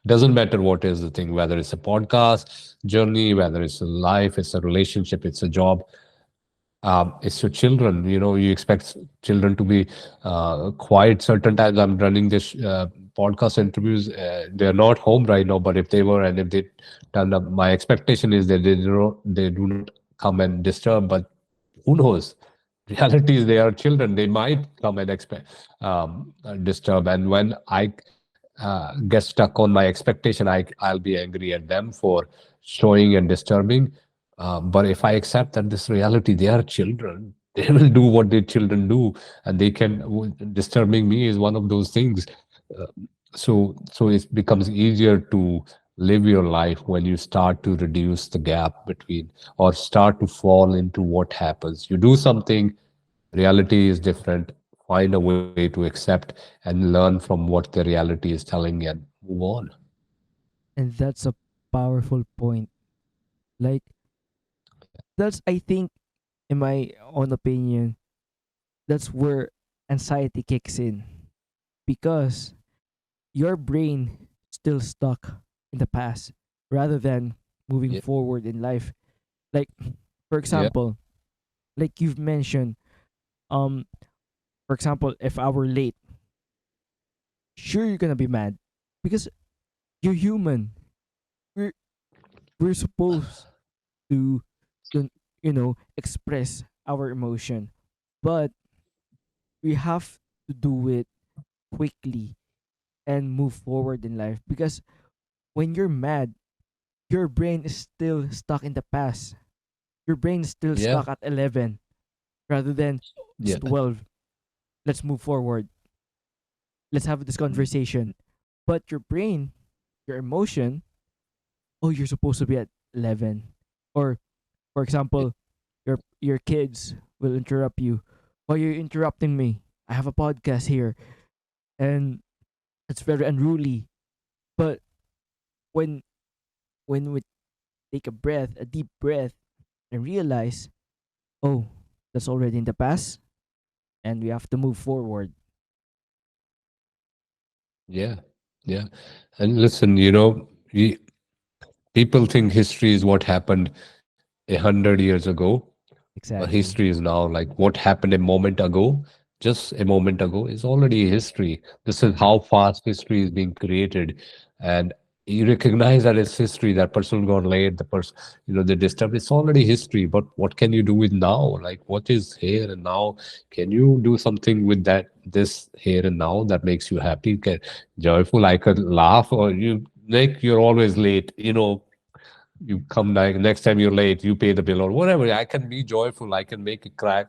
doesn't matter what is the thing, whether it's a podcast journey, whether it's a life, it's a relationship, it's a job, it's your children. You expect children to be quiet certain times. I'm running this podcast interviews. They're not home right now, but if they were, and if they turned up, my expectation is that they do not come and disturb. But who knows? Reality is they are children. They might come and disturb. And when I get stuck on my expectation, I'll be angry at them for showing and disturbing. But if I accept that this reality, they are children, they will do what their children do, and they can. Disturbing me is one of those things. Uh, so it becomes easier to live your life when you start to reduce the gap between, or start to fall into what happens. You do something, reality is different. Find a way to accept and learn from what the reality is telling, and move on. And that's a powerful point. Like, that's, I think, in my own opinion, that's where anxiety kicks in, because your brain still stuck in the past rather than moving Yeah, forward in life. Like, for yeah, example, like you've mentioned, um for example, if I were late, sure, you're gonna be mad because you're human. We're we're supposed to to express our emotion, but we have to do it quickly and move forward in life, because when you're mad, your brain is still stuck in the past. Your brain is still yeah, stuck at 11 rather than it's yeah, 12. Let's move forward. Let's have this conversation. But your brain, your emotion, oh, you're supposed to be at 11. Or, for yeah, example, your kids will interrupt you. Why are you interrupting me? I have a podcast here. And it's very unruly. But when we take a deep breath, and realize, oh, that's already in the past, and we have to move forward. yeah, yeah. And listen, people think history is what happened 100 years ago, but history Exactly. is now like what happened a moment ago. Just a moment ago is already history. This is how fast history is being created. And you recognize that it's history. That person got late, the person, they disturbed. It's already history, but what can you do with now? Like, what is here and now? Can you do something with that, this here and now, that makes you happy, joyful? I could laugh, or you're always late, you come like next time you're late, you pay the bill or whatever. I can be joyful, I can make a crack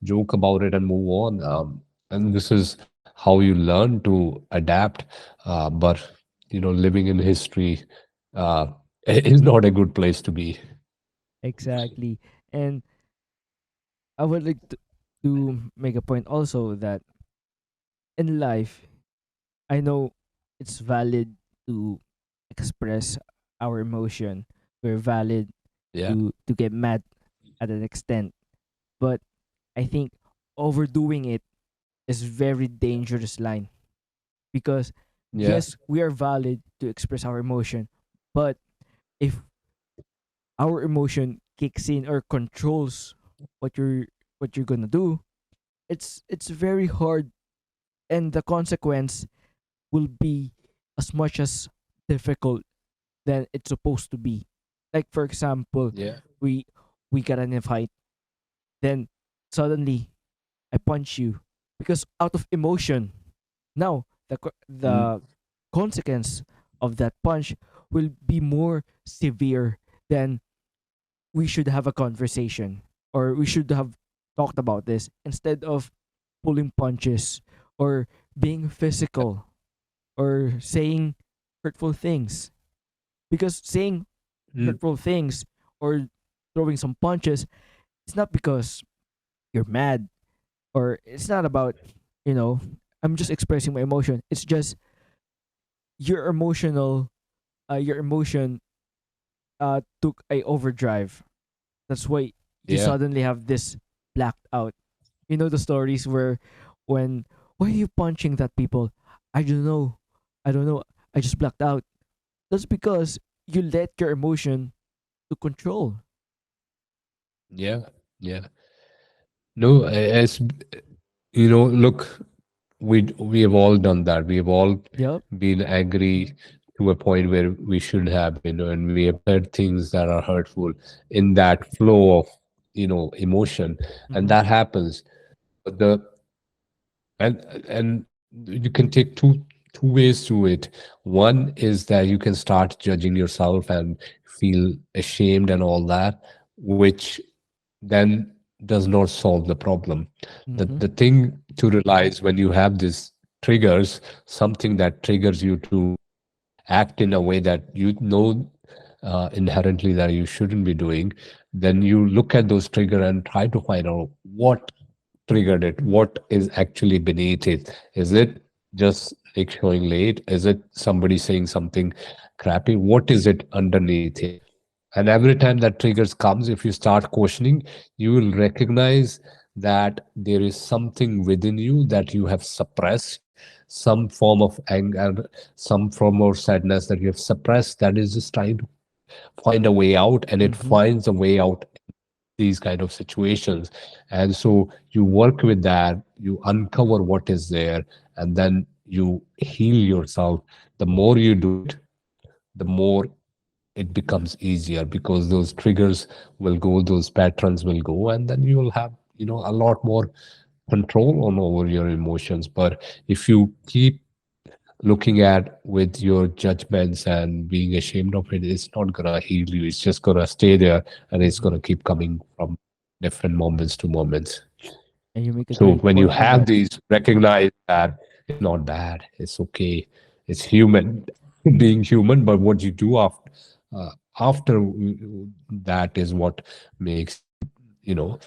joke about it and move on. And this is how you learn to adapt. But living in history uh, is not a good place to be. Exactly. And I would like to make a point also that in life, I know it's valid to express our emotion. We're valid Yeah, to get mad at an extent. But I think overdoing it is very dangerous line because yeah, yes, we are valid to express our emotion, but if our emotion kicks in or controls what you're gonna do, it's very hard, and the consequence will be as much as difficult than it's supposed to be. Like for example, yeah, we we got in a fight, then suddenly I punch you because out of emotion. Now mm, the consequence of that punch will be more severe than we should have a conversation, or we should have talked about this instead of pulling punches or being physical or saying hurtful things, because saying mm, hurtful things or throwing some punches, it's not because you're mad, or it's not about, you know, I'm just expressing my emotion. It's just your emotional your emotion took a overdrive. That's why you yeah, suddenly have this blacked out. You know the stories where when why are you punching that people? I don't know. I don't know. I just blacked out. That's because you let your emotion to control. yeah, yeah. No, as look, we have all done that. We have all Yep. been angry to a point where we shouldn't have been, and we have said things that are hurtful in that flow of emotion, and Mm-hmm. that happens. But the and you can take two ways to it. One is that you can start judging yourself and feel ashamed and all that, which then does not solve the problem. Mm-hmm. The thing to realize when you have these triggers, something that triggers you to act in a way that inherently that you shouldn't be doing, then you look at those trigger and try to find out what triggered it, what is actually beneath it. Is it just like showing late? Is it somebody saying something crappy? What is it underneath it? And every time that triggers comes, if you start questioning, you will recognize that there is something within you that you have suppressed, some form of anger, some form of sadness that you have suppressed, that is just trying to find a way out, and it Mm-hmm. finds a way out these kind of situations. And so you work with that, you uncover what is there, and then you heal yourself. The more you do it, the more it becomes easier, because those triggers will go, those patterns will go, and then you will have a lot more control on over your emotions. But if you keep looking at with your judgments and being ashamed of it, it's not gonna heal you. It's just gonna stay there, and it's Mm-hmm. gonna keep coming from different moments to moments. And you make a So great when you point on have that. these, recognize that it's not bad. It's okay. It's human, being human. But what you do after that is what makes you,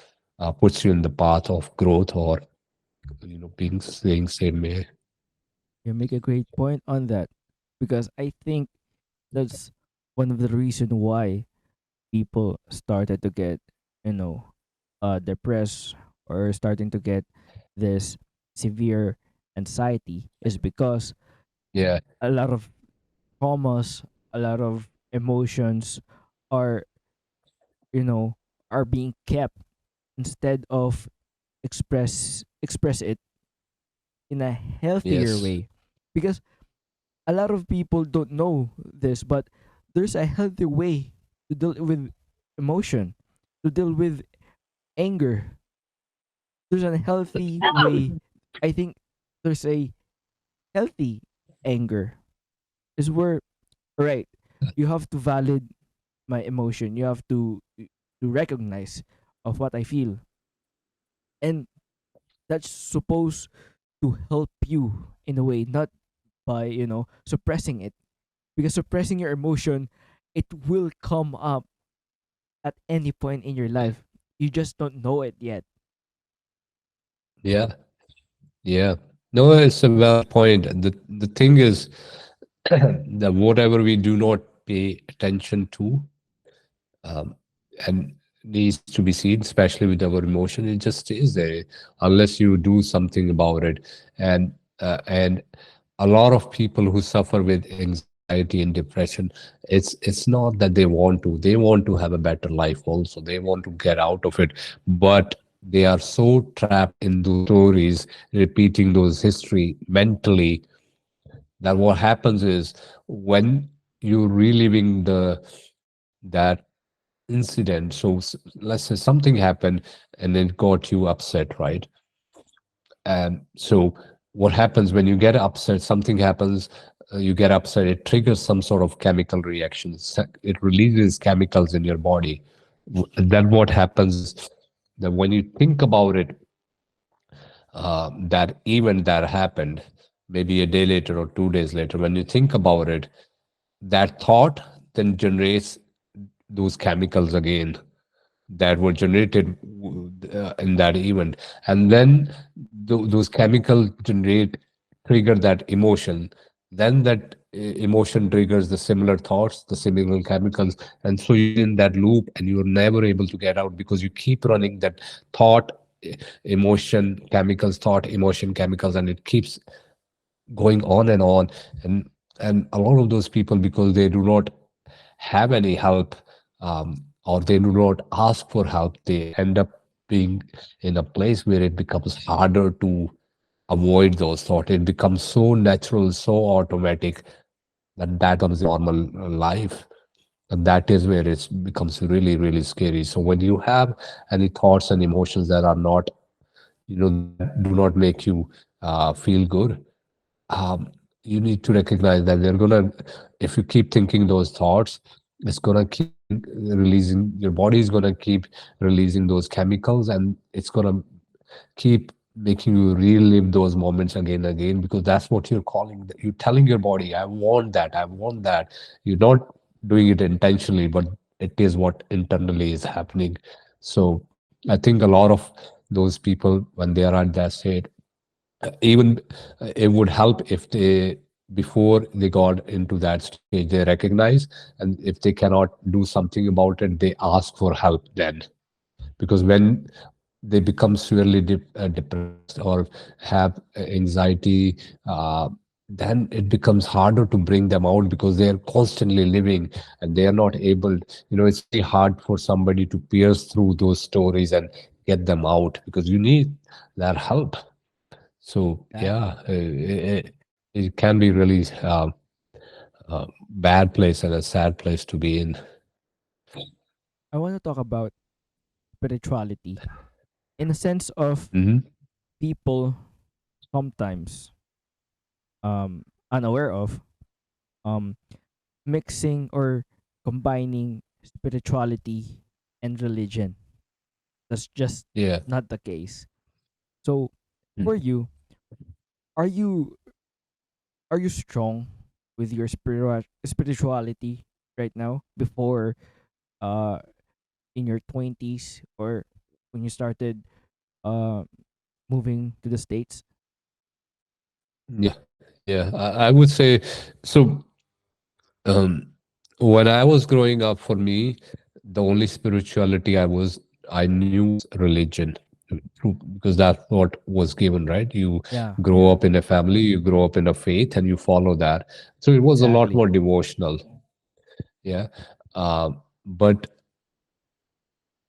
puts you in the path of growth, or being staying same way. You make a great point on that, because I think that's one of the reason why people started to get, you know, depressed, or starting to get this severe anxiety, is because Yeah. a lot of traumas, a lot of emotions are, you know, are being kept instead of express it in a healthier Yes. way. Because a lot of people don't know this, but there's a healthy way to deal with emotion, to deal with anger. There's a healthy way. I think there's a healthy anger is where, right, you have to valid my emotion. You have to recognize of what I feel, and that's supposed to help you in a way, not by suppressing it, because suppressing your emotion, it will come up at any point in your life. You just don't know it yet. Yeah, yeah. No, it's a valid point. The thing is that whatever we do not pay attention to, um, and needs to be seen, especially with our emotion, it just stays there unless you do something about it. And a lot of people who suffer with anxiety and depression, it's not that they want to have a better life also, they want to get out of it, but they are so trapped in those stories, repeating those history mentally, that what happens is when you're reliving that incident. So let's say something happened and it got you upset, right? And so what happens when you get upset, something happens, you get upset, it triggers some sort of chemical reaction. It releases chemicals in your body. Then what happens is that when you think about it, that event that happened, maybe a day later or 2 days later, when you think about it, that thought then generates those chemicals again that were generated in that event, and then those chemicals generate trigger that emotion, then that emotion triggers the similar thoughts, the similar chemicals, and so you're in that loop and you're never able to get out because you keep running that thought, emotion, chemicals, thought, emotion, chemicals, and it keeps going on and on. And a lot of those people, because they do not have any help, or they do not ask for help, they end up being in a place where it becomes harder to avoid those thoughts. It becomes so natural, so automatic, that becomes normal life. And that is where it becomes really, really scary. So when you have any thoughts and emotions that are not, that do not make you feel good, um, you need to recognize that they're gonna, if you keep thinking those thoughts, it's gonna keep releasing, your body is gonna keep releasing those chemicals, and it's gonna keep making you relive those moments again and again, because that's what you're calling, you're telling your body, I want that, I want that. You're not doing it intentionally, but it is what internally is happening. So I think a lot of those people, when they are at that state, even it would help if they, before they got into that stage, they recognize, and if they cannot do something about it, they ask for help then. Because when they become severely depressed or have anxiety, then it becomes harder to bring them out, because they are constantly living and they are not able, it's very hard for somebody to pierce through those stories and get them out, because you need that help. So Exactly. yeah, it can be really bad place and a sad place to be in. I want to talk about spirituality in a sense of Hmm. people sometimes unaware of um mixing or combining spirituality and religion. That's just Yeah. not the case. So Mm. for you, are you are you strong with your spirituality right now before uh in your 20s or when you started uh moving to the states? Yeah, yeah. I would say so. Um, when I was growing up, for me, the only spirituality I knew was religion, because that's what was given, right? You Yeah, grow up in a family, you grow up in a faith, and you follow that. So it was a lot exactly. more devotional. Yeah. But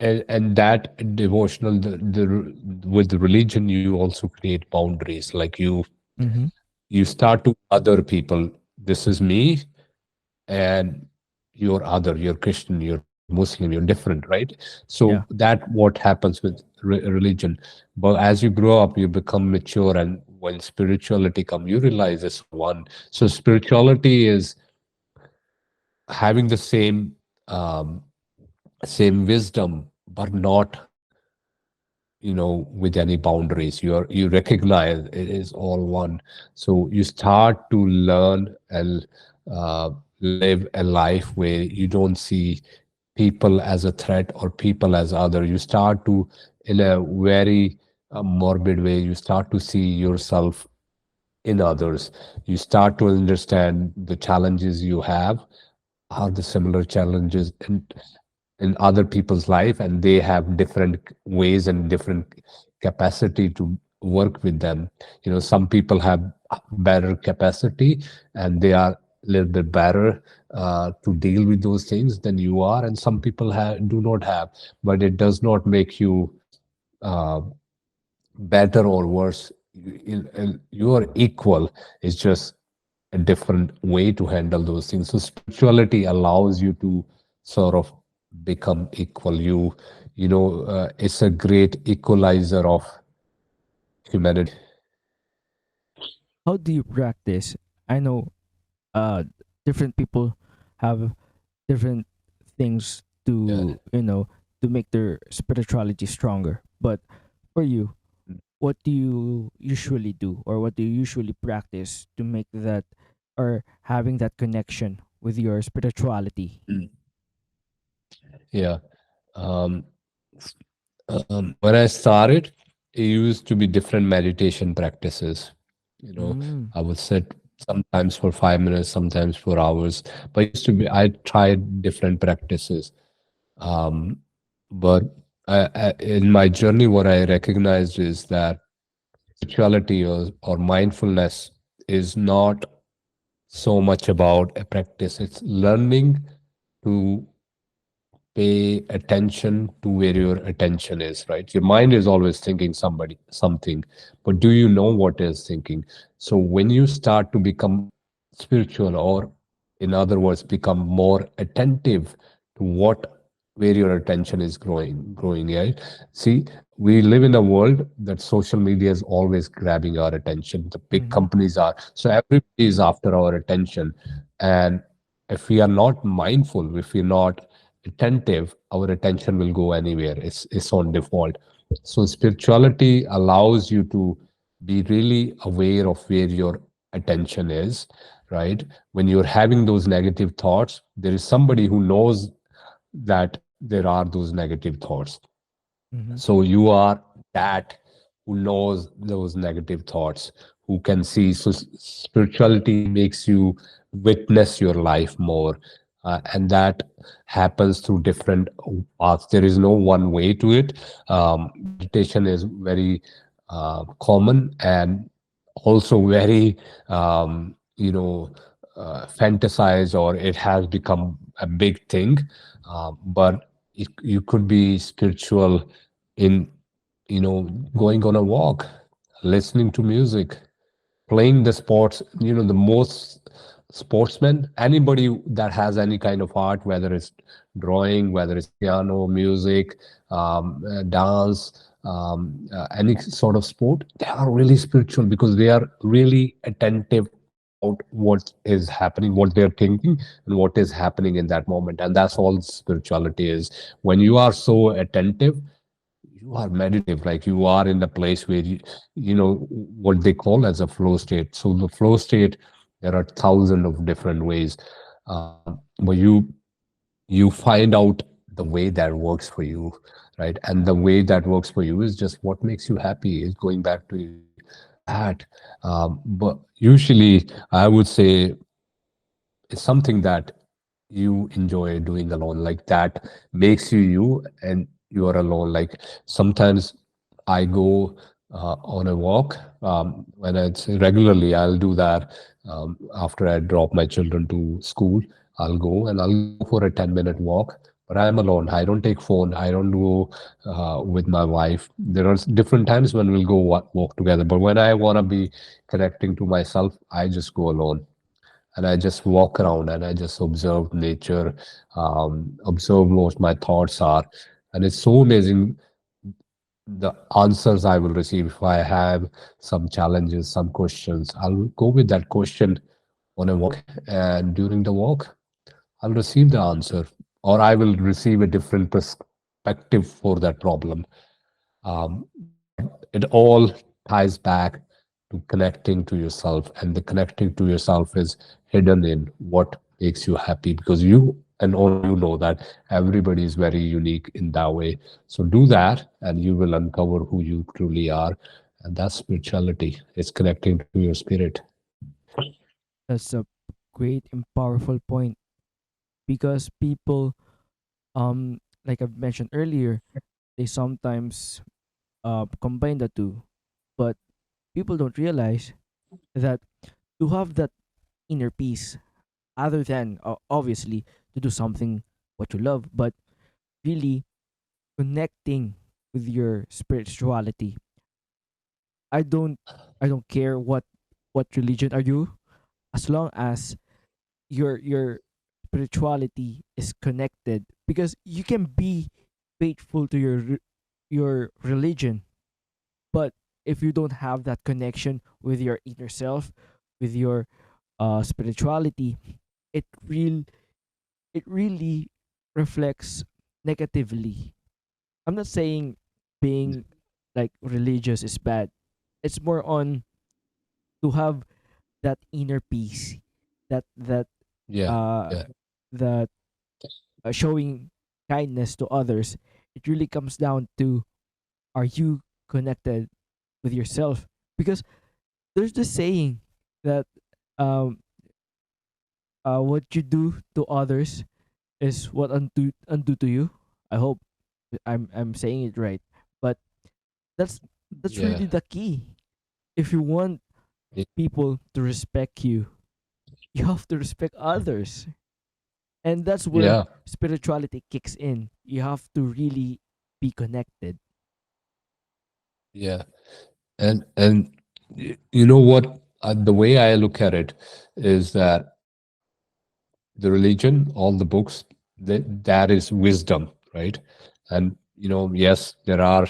and that devotional, with the religion, you also create boundaries. Like you Mm-hmm. you start to other people, this is me, and you're other, you're Christian, you're Muslim, you're different, right? So Yeah. that what happens with religion. But as you grow up, you become mature, and when spirituality come, you realize it's one. So spirituality is having the same wisdom, but not, with any boundaries. You recognize it is all one. So you start to learn and live a life where you don't see people as a threat or people as other. You start to, in a very morbid way, you start to see yourself in others. You start to understand the challenges you have are the similar challenges in other people's life, and they have different ways and different capacity to work with them. Some people have better capacity, and they are a little bit better to deal with those things than you are, and some people do not have. But it does not make you uh, better or worse. You are equal. It's just a different way to handle those things. So spirituality allows you to sort of become equal. It's a great equalizer of humanity. How do you practice? I know uh different people have different things Yeah. to, to make their spirituality stronger. But for you, what do you usually do, or what do you usually practice to make that, or having that connection with your spirituality? Mm. Yeah. Um, when I started, it used to be different meditation practices. Mm. I would sit sometimes for 5 minutes, sometimes for hours. But used to be, I tried different practices. Um, but in my journey, what I recognized is that spirituality or mindfulness is not so much about a practice. It's learning to pay attention to where your attention is, right? Your mind is always thinking something, but do you know what is thinking? So when you start to become spiritual, or in other words, become more attentive to where your attention is growing, right? See, we live in a world that social media is always grabbing our attention. The big Mm-hmm. companies are, so everybody is after our attention. And if we are not mindful, if we're not attentive, our attention will go anywhere. It's on default. So spirituality allows you to be really aware of where your attention is, right? When you're having those negative thoughts, there is somebody who knows that there are those negative thoughts. Mm-hmm. So you are that who knows those negative thoughts, who can see. So spirituality makes you witness your life more. And that happens through different paths. There is no one way to it. Meditation is very common, and also very, fantasized, or it has become a big thing. But you could be spiritual in, going on a walk, listening to music, playing the sports. The most sportsmen, anybody that has any kind of art, whether it's drawing, whether it's piano, music, dance, any sort of sport, they are really spiritual because they are really attentive about what is happening, what they're thinking, and what is happening in that moment. And that's all spirituality is. When you are so attentive, you are meditative, like you are in the place where you know what they call as a flow state. So the flow state, there are thousands of different ways, but you find out the way that works for you, right? And the way that works for you is just what makes you happy, is going back to that. But usually I would say it's something that you enjoy doing alone, like that makes you you, and you are alone. Like sometimes I go on a walk, when it's regularly, I'll do that. After I drop my children to school, I'll go for a 10-minute walk, but I am alone. I don't take phone. I don't go with my wife. There are different times when we'll go walk together, but when I want to be connecting to myself, I just go alone. and I just walk around and I just observe nature, observe what my thoughts are. And it's so amazing the answers I will receive. If I have some challenges, some questions, I'll go with that question on a walk, and during the walk, I'll receive the answer, or I will receive a different perspective for that problem. But it all ties back to connecting to yourself, and the connecting to yourself is hidden in what makes you happy, because you and only you know that everybody is very unique in that way. So do that, and you will uncover who you truly are, and that's spirituality. It's connecting to your spirit. That's a great and powerful point, because people, like I've mentioned earlier, they sometimes combine the two, but people don't realize that to have that inner peace, other than obviously to do something what you love, but really connecting with your spirituality. I don't I don't care what religion are you, as long as your spirituality is connected, because you can be faithful to your religion, but if you don't have that connection with your inner self, with your spirituality, it real it really reflects negatively. I'm not saying being like religious is bad. It's more on to have that inner peace, that Yeah, uh yeah, that showing kindness to others. It really comes down to, are you connected with yourself? Because there's this saying that um what you do to others is what undo to you. I hope I'm saying it right. But that's that's yeah, really the key. If you want people to respect you, you have to respect others. And that's where yeah, spirituality kicks in. You have to really be connected. yeah. And you know what? The way I look at it is that the religion, all the books, that is wisdom, right? And yes, there are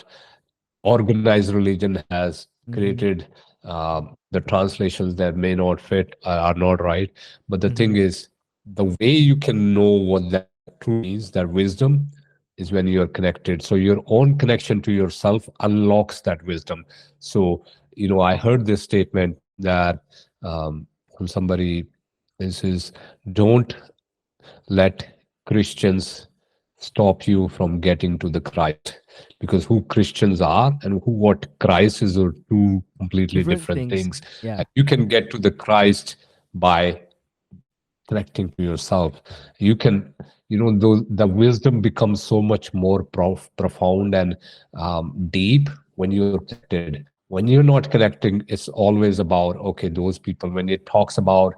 organized religion has Mm-hmm. created the translations that may not fit, are not right. But the Mm-hmm. thing is, the way you can know what that truly means, that wisdom, is when you are connected. So your own connection to yourself unlocks that wisdom. So I heard this statement that from somebody. This is, don't let Christians stop you from getting to the Christ, because who Christians are and who what Christ is are two completely Different different things. things. Yeah. And you can get to the Christ by connecting to yourself. You can, the wisdom becomes so much more profound and deep when you're connected. When you're not connecting, it's always about, okay, those people. When it talks about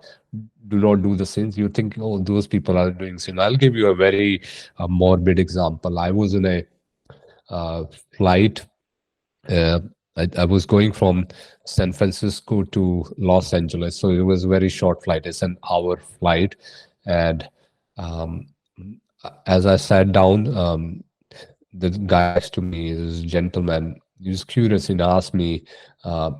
do not do the sins, you think, oh, those people are doing sin. I'll give you a very morbid example. I was in a uh, flight. uh, I was going from San Francisco to Los Angeles, so it was a very short flight. It's an hour flight, and um, as I sat down, the guy next to me, this gentleman, he was curious and asked me.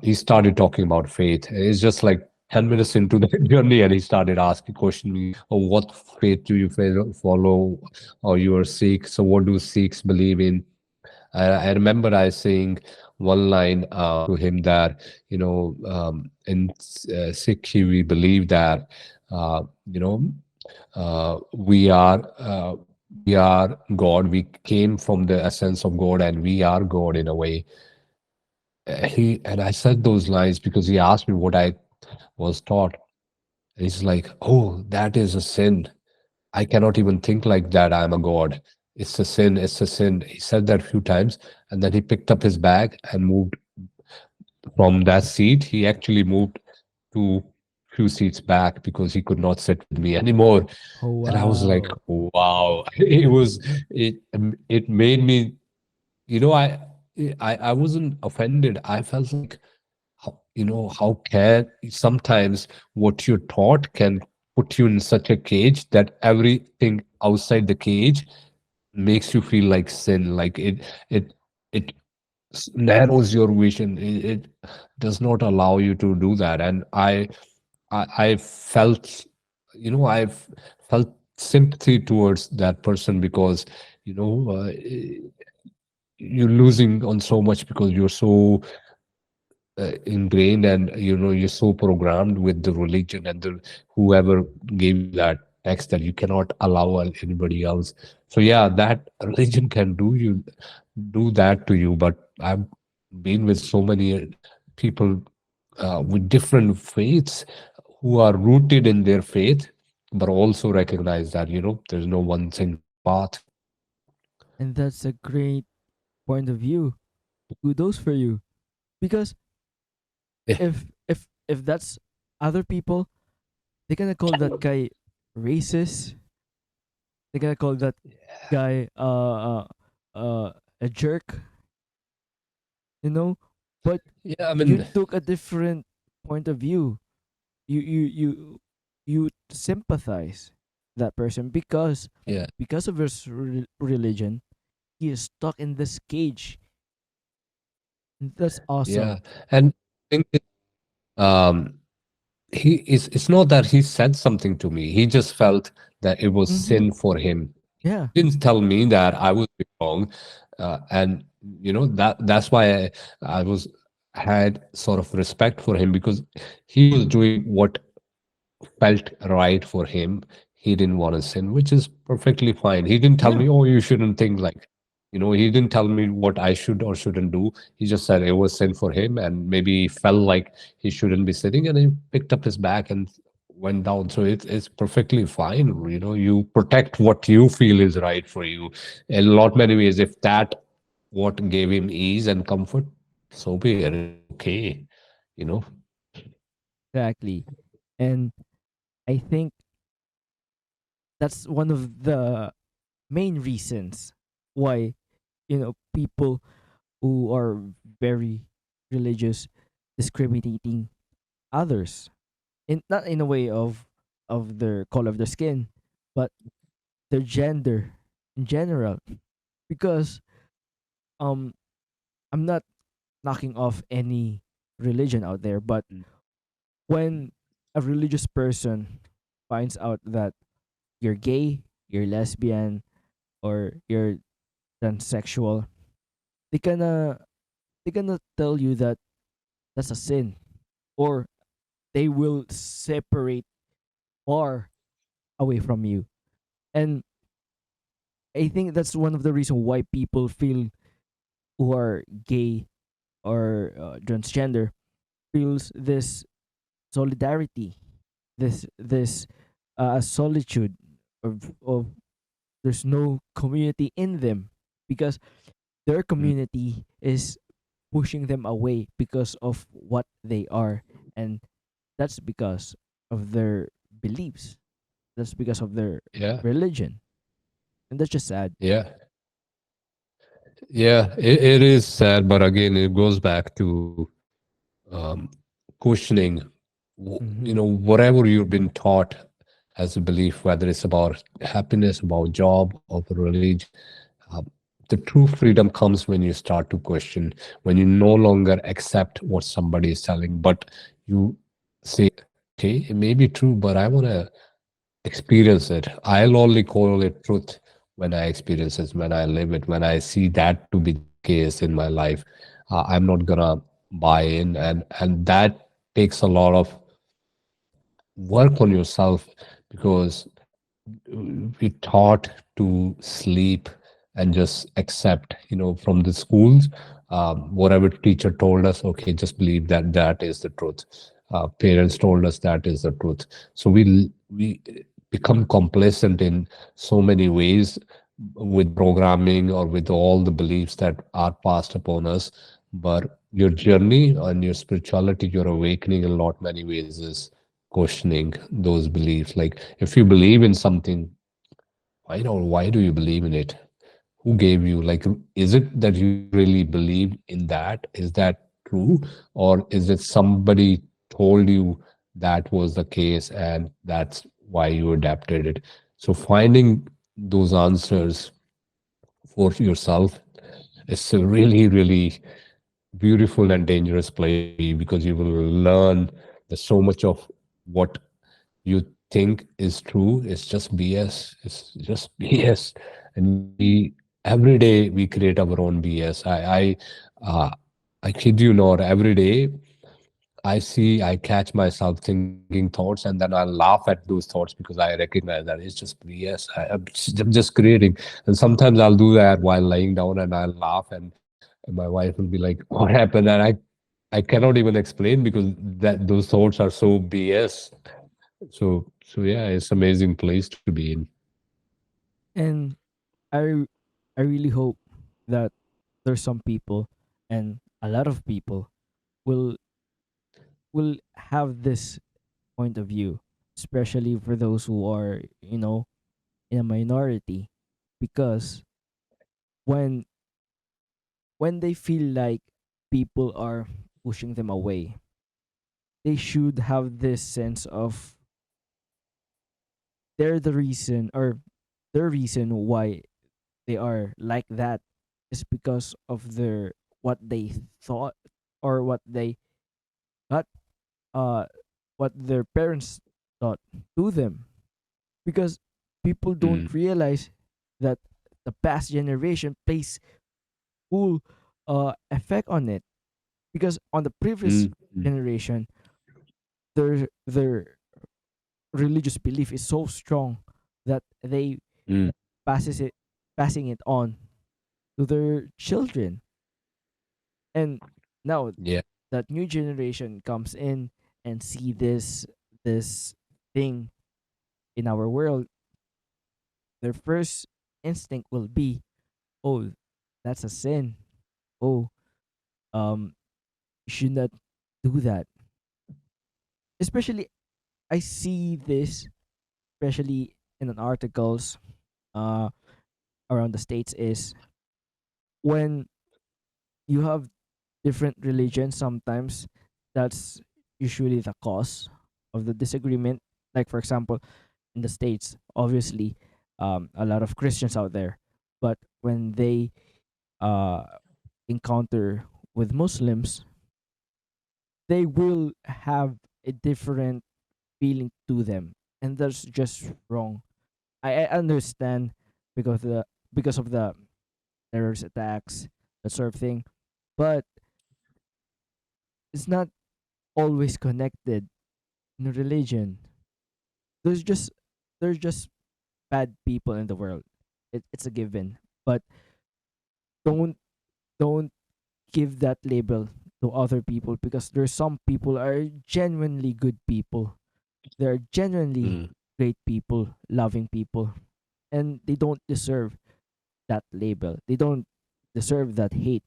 He started talking about faith. It's just like 10 minutes into the journey, and he started asking, questioning me, "Oh, what faith do you follow? Or you are Sikh? So what do Sikhs believe in?" I remember I saying one line to him that, in Sikh we believe that we are God. We came from the essence of God, and we are God in a way. He and I said those lines because he asked me what I was taught. And he's like, "Oh, that is a sin. I cannot even think like that. I'm a god. It's a sin. It's a sin." He said that a few times, and then he picked up his bag and moved from that seat. He actually moved to few seats back because he could not sit with me anymore. Oh And I was like, wow. wow. It made me, I wasn't offended. I felt like, how can sometimes what you're taught can put you in such a cage that everything outside the cage makes you feel like sin, like it narrows your vision. It does not allow you to do that. And I felt, I've felt sympathy towards that person, because you're losing on so much because you're so ingrained, and you're so programmed with the religion and the whoever gave you that text that you cannot allow anybody else. So yeah, that religion can do that to you. But I've been with so many people with different faiths, who are rooted in their faith, but also recognize that there's no one single path. And that's a great point of view. Kudos for you. Because Yeah, if that's other people, they're gonna call that guy racist. They're gonna call that guy a jerk, you know. But yeah. I you mean, took a different point of view. You sympathize that person yeah, because of his religion. He is stuck in this cage. And that's yeah. awesome. And thing is, um, it's not that he said something to me. He just felt that it was Mm-hmm. sin for him. Yeah. He didn't tell me that I was wrong, and that's why I was had sort of respect for him, because he was doing what felt right for him. He didn't want to sin, which is perfectly fine. He didn't tell Yeah. me, "Oh, you shouldn't think like," he didn't tell me what I should or shouldn't do. He just said it was sin for him, and maybe he felt like he shouldn't be sitting, and he picked up his bag and went down. So it's perfectly fine. You protect what you feel is right for you. In a lot many ways, if that what gave him ease and comfort, so be it. It's okay. You know. Exactly. And I think that's one of the main reasons why people who are very religious discriminating others, in not in a way of their color of their skin, but their gender in general. Because um I'm not knocking off any religion out there, but when a religious person finds out that you're gay, you're lesbian, or you're transsexual, they gonna they gonna tell you that that's a sin, or they will separate far away from you. And I think that's one of the reasons why people feel who are gay or transgender feels this solidarity, this solitude of there's no community in them, because their Mm. community is pushing them away because of what they are, and that's because of their beliefs, that's because of their Yeah, religion, and that's just sad. yeah. Yeah, it is sad, but again, it goes back to um, questioning, Mm-hmm. whatever you've been taught as a belief, whether it's about happiness, about job, or religion. Uh, the true freedom comes when you start to question, when you no longer accept what somebody is telling, but you say, okay, it may be true, but I want to experience it. I'll only call it truth when I experience it, when I live it, when I see that to be the case in my life. I'm not gonna buy in, and that takes a lot of work on yourself, because we taught to sleep and just accept, from the schools, whatever teacher told us, okay, just believe that that is the truth. Parents told us that is the truth. So we become complacent in so many ways with programming or with all the beliefs that are passed upon us. But your journey and your spirituality, your awakening in a lot many ways is questioning those beliefs. Like if you believe in something, why do you believe in it? Who gave you, like, is it that you really believe in that? Is that true? Or is it somebody told you that was the case, and that's why you adapted it. So finding those answers for yourself is a really, really beautiful and dangerous place to be, because you will learn that so much of what you think is true is just BS. It's just BS, and we every day we create our own BS. I kid you not. Every day I catch myself thinking thoughts, and then I laugh at those thoughts because I recognize that it's just BS. I'm just creating, and sometimes I'll do that while lying down, and I'll laugh, and my wife will be like, "What happened?" And I cannot even explain because that those thoughts are so BS. So yeah, it's amazing place to be in. And I I really hope that there's some people, and a lot of people will will have this point of view, especially for those who are, in a minority, because when they feel like people are pushing them away, they should have this sense of they're the reason, or the reason why they are like that is because of their what they thought, or got uh what their parents taught to them, because people don't Mm, realize that the past generation plays full effect on it, because on the previous mm, mm, generation, their religious belief is so strong that they mm. passes it passing it on to their children. And now Yeah. that new generation comes in and see this thing in our world, their first instinct will be, oh, that's a sin. Oh, you should not do that. Especially, I see this, especially in an articles uh around the states, is when you have different religions. Sometimes that's usually the cause of the disagreement. Like for example, in the states, obviously, a lot of Christians out there, but when they uh encounter with Muslims, they will have a different feeling to them, and that's just wrong. I understand because of the terrorist attacks, that sort of thing, but it's not always connected in religion. There's just there's just bad people in the world. It's a given, but don't don't give that label to other people, because there's some people are genuinely good people. They're genuinely Mm, great people, loving people, and they don't deserve that label. They don't deserve that hate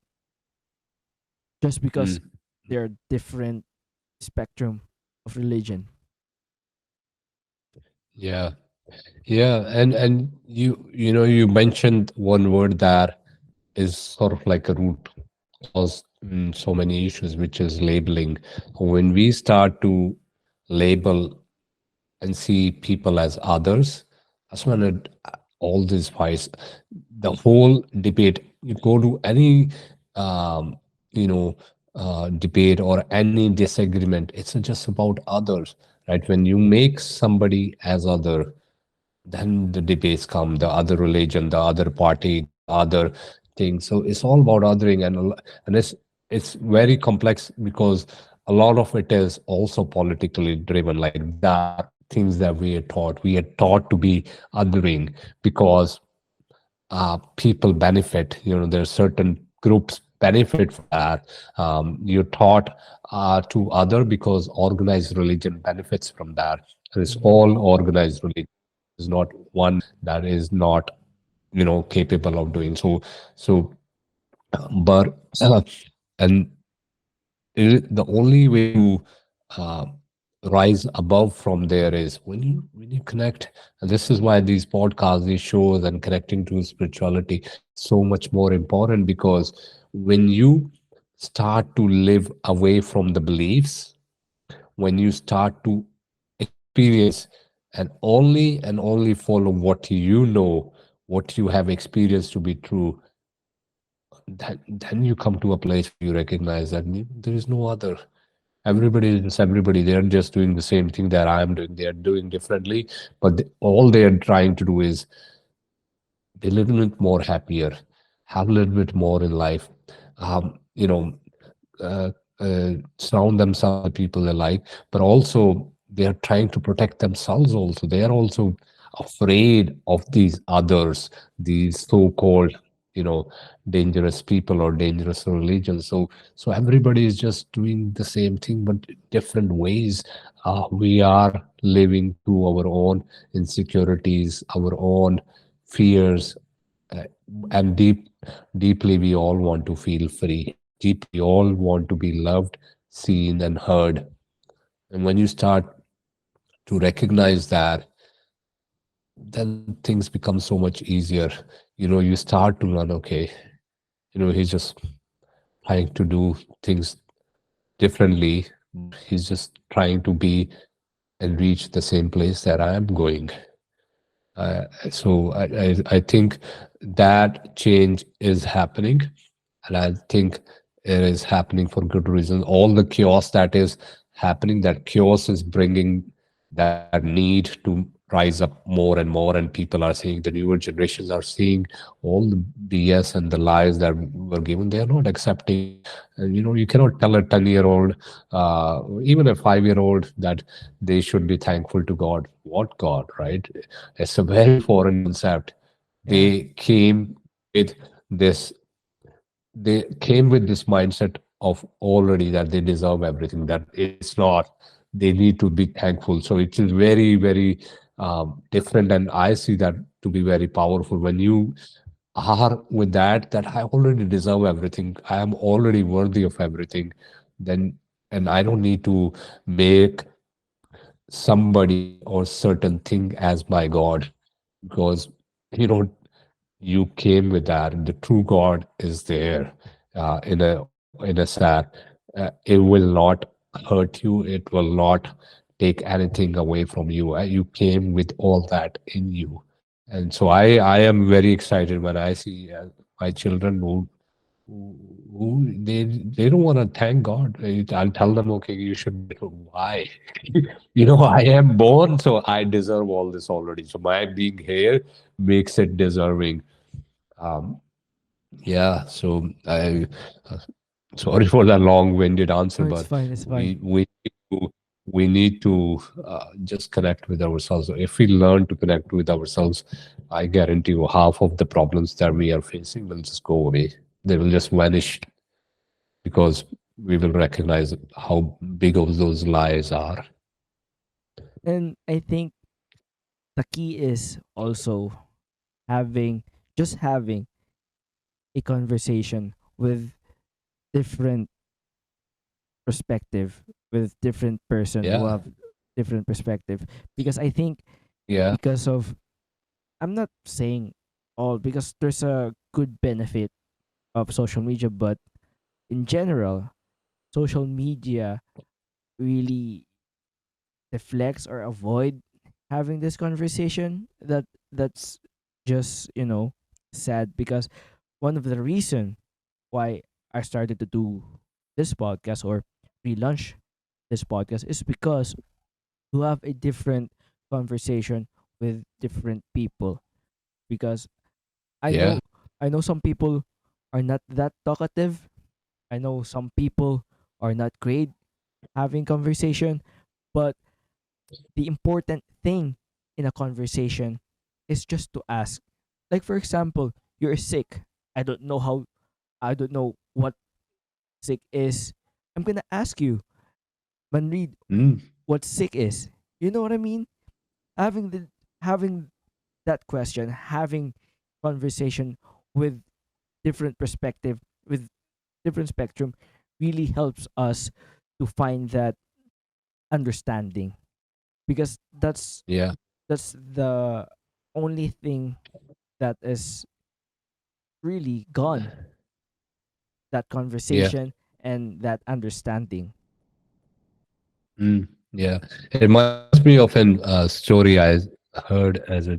just because mm. they're different spectrum of religion. Yeah. Yeah, and you know, you mentioned one word that is sort of like a root cause in so many issues, which is labeling. When we start to label and see people as others, that's when all these fights, the whole debate, you go to any um, you know debate or any disagreement, it's just about others, right? When you make somebody as other, then the debates come, the other religion, the other party, the other thing. So it's all about othering, and it's very complex because a lot of it is also politically driven. Like these are things that we are taught to be othering because people benefit. You know, there's certain groups benefit from that. You're taught to other because organized religion benefits from that. And it's Mhm. all organized religion. There's not one that is not, capable of doing so. So, but and the only way to uh, rise above from there is when you connect. And this is why these podcasts, these shows, and connecting to spirituality so much more important, because when you start to live away from the beliefs, when you start to experience and only follow what you know, what you have experienced to be true, then you come to a place where you recognize that there is no other. Everybody is just everybody. They're just doing the same thing that I'm doing. They're doing differently, but all they're trying to do is be a little bit more happier, have a little bit more in life. You know, uh, surround themselves with people they like, but also they are trying to protect themselves also. They are also afraid of these others, these so-called, you know, dangerous people or dangerous religions. So everybody is just doing the same thing, but different ways. We are living through our own insecurities, our own fears, uh, and deeply we all want to feel free. Deeply all want to be loved, seen, and heard. And when you start to recognize that, then things become so much easier. You start to learn, okay, he's just trying to do things differently, but he's just trying to be and reach the same place that I am going. So I think that change is happening, and I think it is happening for good reason. All the chaos that is happening, that chaos is bringing that need to rise up more and more, and people are seeing, the newer generations are seeing all the BS and the lies that were given. They are not accepting. And you cannot tell a 10-year-old, even a 5-year-old, that they should be thankful to God. What God, right? It's a very foreign concept. Yeah. They with this this mindset of already that they deserve everything, that it's not, they need to be thankful. So it is very, very different, and I see that to be very powerful. When you are with that I already deserve everything, I am already worthy of everything, then, and I don't need to make somebody or certain thing as my God, because you know you came with that. The true God is there, in a sad. It will not hurt you. It will not take anything away from you. You came with all that in you, and so I am very excited when I see my children who they don't want to thank God. I'll tell them, okay, you should be grateful. Why? I am born, so I deserve all this already. So my being here makes it deserving. Um, yeah, so uh, sorry for that long-winded answer, Oh, it's but fine. It's fine. we need to just connect with ourselves. If we learn to connect with ourselves, I guarantee you half of the problems that we are facing will just go away. They will just vanish because we will recognize how big of those lies are. And I think the key is also having having a conversation with different perspective, with different person who Yeah, have different perspective, because I think yeah, because of, I'm not saying all, because there's a good benefit of social media, but in general, social media really deflects or avoid having this conversation. That's just, sad, because one of the reason why I started to do this podcast or relaunch this podcast is because to have a different conversation with different people, because I yeah, know I know some people are not that talkative. I know some people are not great having conversation, but the important thing in a conversation is just to ask. Like for example, you're sick. I don't know how I don't know what sick is. I'm gonna ask you, Manreed, mm, what sick is. You know what I mean? Having the having that question, having conversation with different perspective, with different spectrum, really helps us to find that understanding, because yeah, that's the only thing that is really gone, that yeah. conversation and that understanding. Mm, yeah, it must be me of an story I heard as a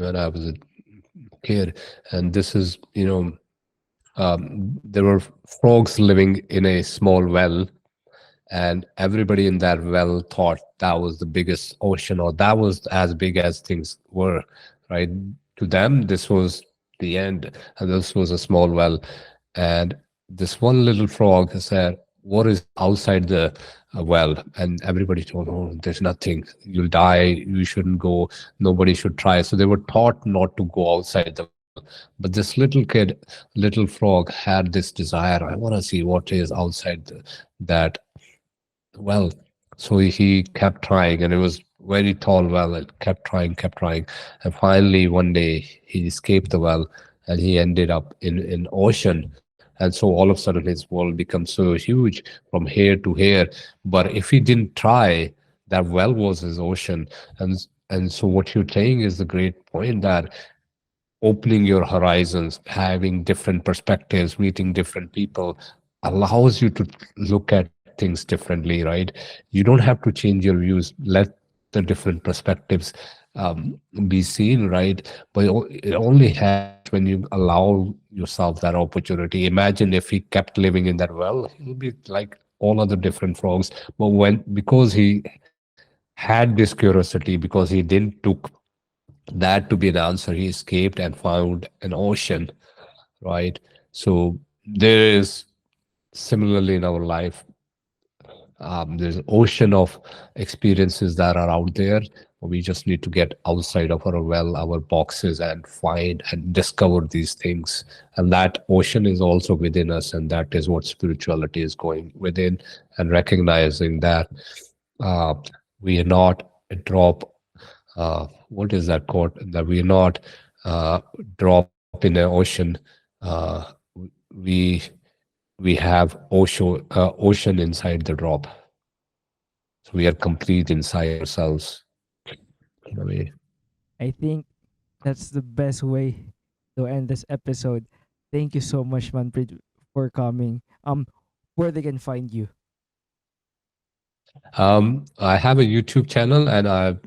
when I was a kid, and this is, there were frogs living in a small well, and everybody in that well thought that was the biggest ocean, or that was as big as things were, right? To them, this was the end, and this was a small well. And this one little frog said, "What is outside the well?" And everybody told, "Oh, there's nothing. You'll die. You shouldn't go. Nobody should try." So they were taught not to go outside the well. But this little kid, little frog, had this desire. I want to see what is outside that well. So he kept trying, and it was very tall well, and kept trying, and finally one day he escaped the well, and he ended up in ocean. And so all of a sudden his world becomes so huge from here to here. But if he didn't try, that well was his ocean. And so what you're saying is the great point, that opening your horizons, having different perspectives, meeting different people allows you to look at things differently, right? You don't have to change your views. Let the different perspectives be seen, right? But it only happens when you allow yourself that opportunity. Imagine if he kept living in that well, he would be like all other different frogs. But because he had this curiosity, because he didn't took that to be an answer, he escaped and found an ocean, right? So there is similarly in our life, there's an ocean of experiences that are out there. We just need to get outside of our well, our boxes, and find and discover these things. And that ocean is also within us, and that is what spirituality is going within, and recognizing that uh, we are not a drop. What is that quote? That we are not drop in the ocean. Uh, we we have ocean inside the drop. So we are complete inside ourselves in a way. I think that's the best way to end this episode. Thank you so much, Manpreet, for coming. Where they can find you. I have a YouTube channel, and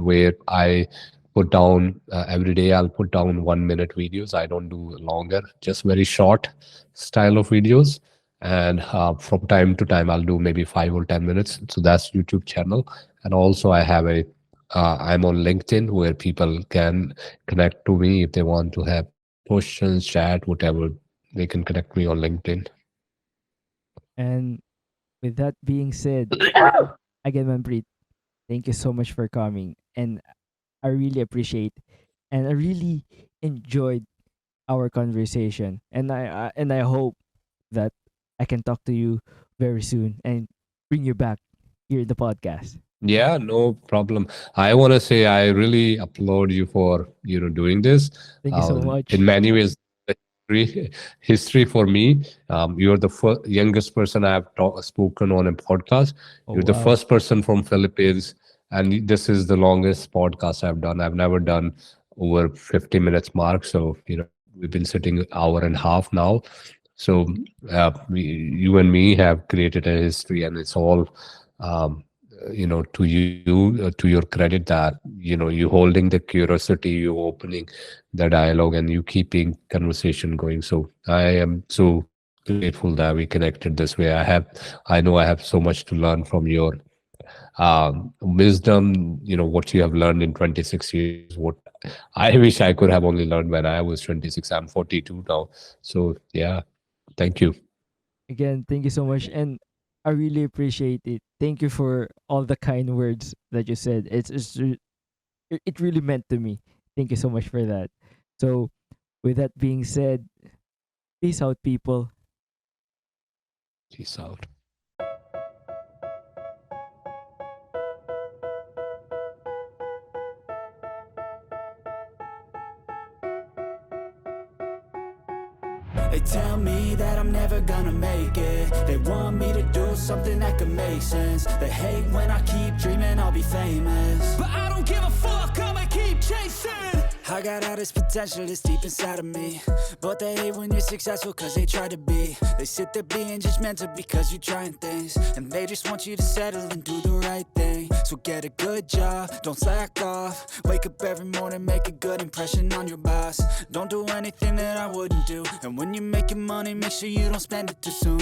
where I put down every day. I'll put down 1 minute videos. I don't do longer, just very short style of videos. And from time to time, I'll do maybe 5 or 10 minutes. So that's YouTube channel. And also, I'm on LinkedIn, where people can connect to me if they want to have questions, chat, whatever. They can connect me on LinkedIn. And with that being said, again, Manpreet, thank you so much for coming. And I really appreciate and I really enjoyed our conversation. And I hope that I can talk to you very soon and bring you back here in the podcast. Yeah, no problem. I want to say I really applaud you for doing this. Thank you so much. In many ways, the history for me. You're the youngest person I've spoken on a podcast. Oh, You're the wow. first person from Philippines, and this is the longest podcast I've done. I've never done over 50 minutes mark. So we've been sitting an hour and a half now. So you and me have created a history, and it's all to you, to your credit, that you holding the curiosity, you opening the dialogue, and you keeping conversation going. So I am so grateful that we connected this way. I know I have so much to learn from your wisdom, what you have learned in 26 years, what I wish I could have only learned when I was 26. I'm 42 now. So yeah, thank you. Again, thank you so much. And I really appreciate it. Thank you for all the kind words that you said. It really meant to me. Thank you so much for that. So, with that being said, peace out, people. Peace out. They tell me that I'm never gonna make it. They want me to do something that could make sense. They hate when I keep dreaming I'll be famous, but I don't give a fuck, I'ma keep chasing. I got all this potential that's deep inside of me, but they hate when you're successful cause they try to be. They sit there being judgmental because you're trying things, and they just want you to settle and do the right thing. So get a good job, don't slack off. Wake up every morning, make a good impression on your boss. Don't do anything that I wouldn't do, and when you're making money, make sure you don't spend it too soon.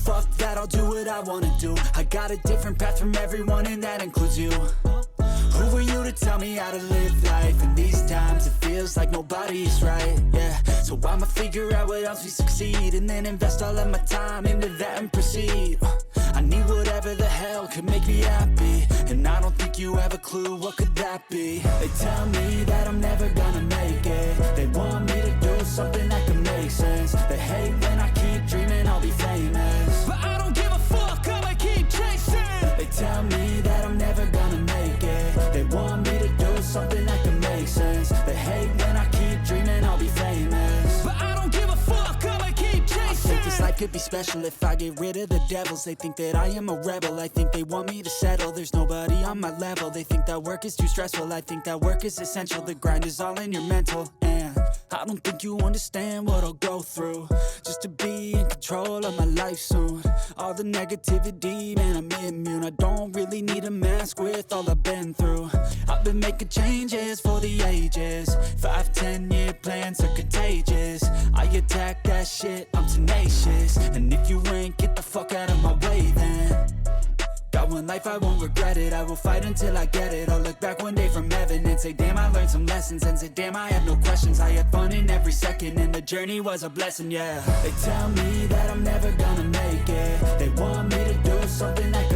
Fuck that, I'll do what I wanna do. I got a different path from everyone, and that includes you. Who are you to tell me how to live life? In these times it feels like nobody's right, yeah. So I'ma figure out what else we succeed, and then invest all of my time into that and proceed. I need whatever the hell could make me happy, and I don't think you have a clue what could that be. They tell me that I'm never gonna make it. They want me to do something that can make sense. They hate when I keep dreaming I'll be famous, but I don't give a fuck, I'ma keep chasing. They tell me that I'm never gonna make it. They want me to do something that can make sense. They hate when I keep dreaming I'll be famous, but I don't give a fuck, I'ma keep chasing. I think this life could be special if I get rid of the devils. They think that I am a rebel, I think they want me to settle. There's nobody on my level. They think that work is too stressful, I think that work is essential. The grind is all in your mental, and I don't think you understand what I'll go through just to be in control of my life soon. All the negativity, man, I'm immune. I don't really need a mask with all I've been through. I've been making changes for the ages. 5-10 year plans are contagious. I attack that shit, I'm tenacious. And if you ain't, get the fuck out of my way then. Got one life, I won't regret it. I will fight until I get it. I'll look back one day from heaven and say, damn, I learned some lessons. And say, damn, I have no questions. I had fun in every second, and the journey was a blessing, yeah. They tell me that I'm never gonna make it. They want me to do something that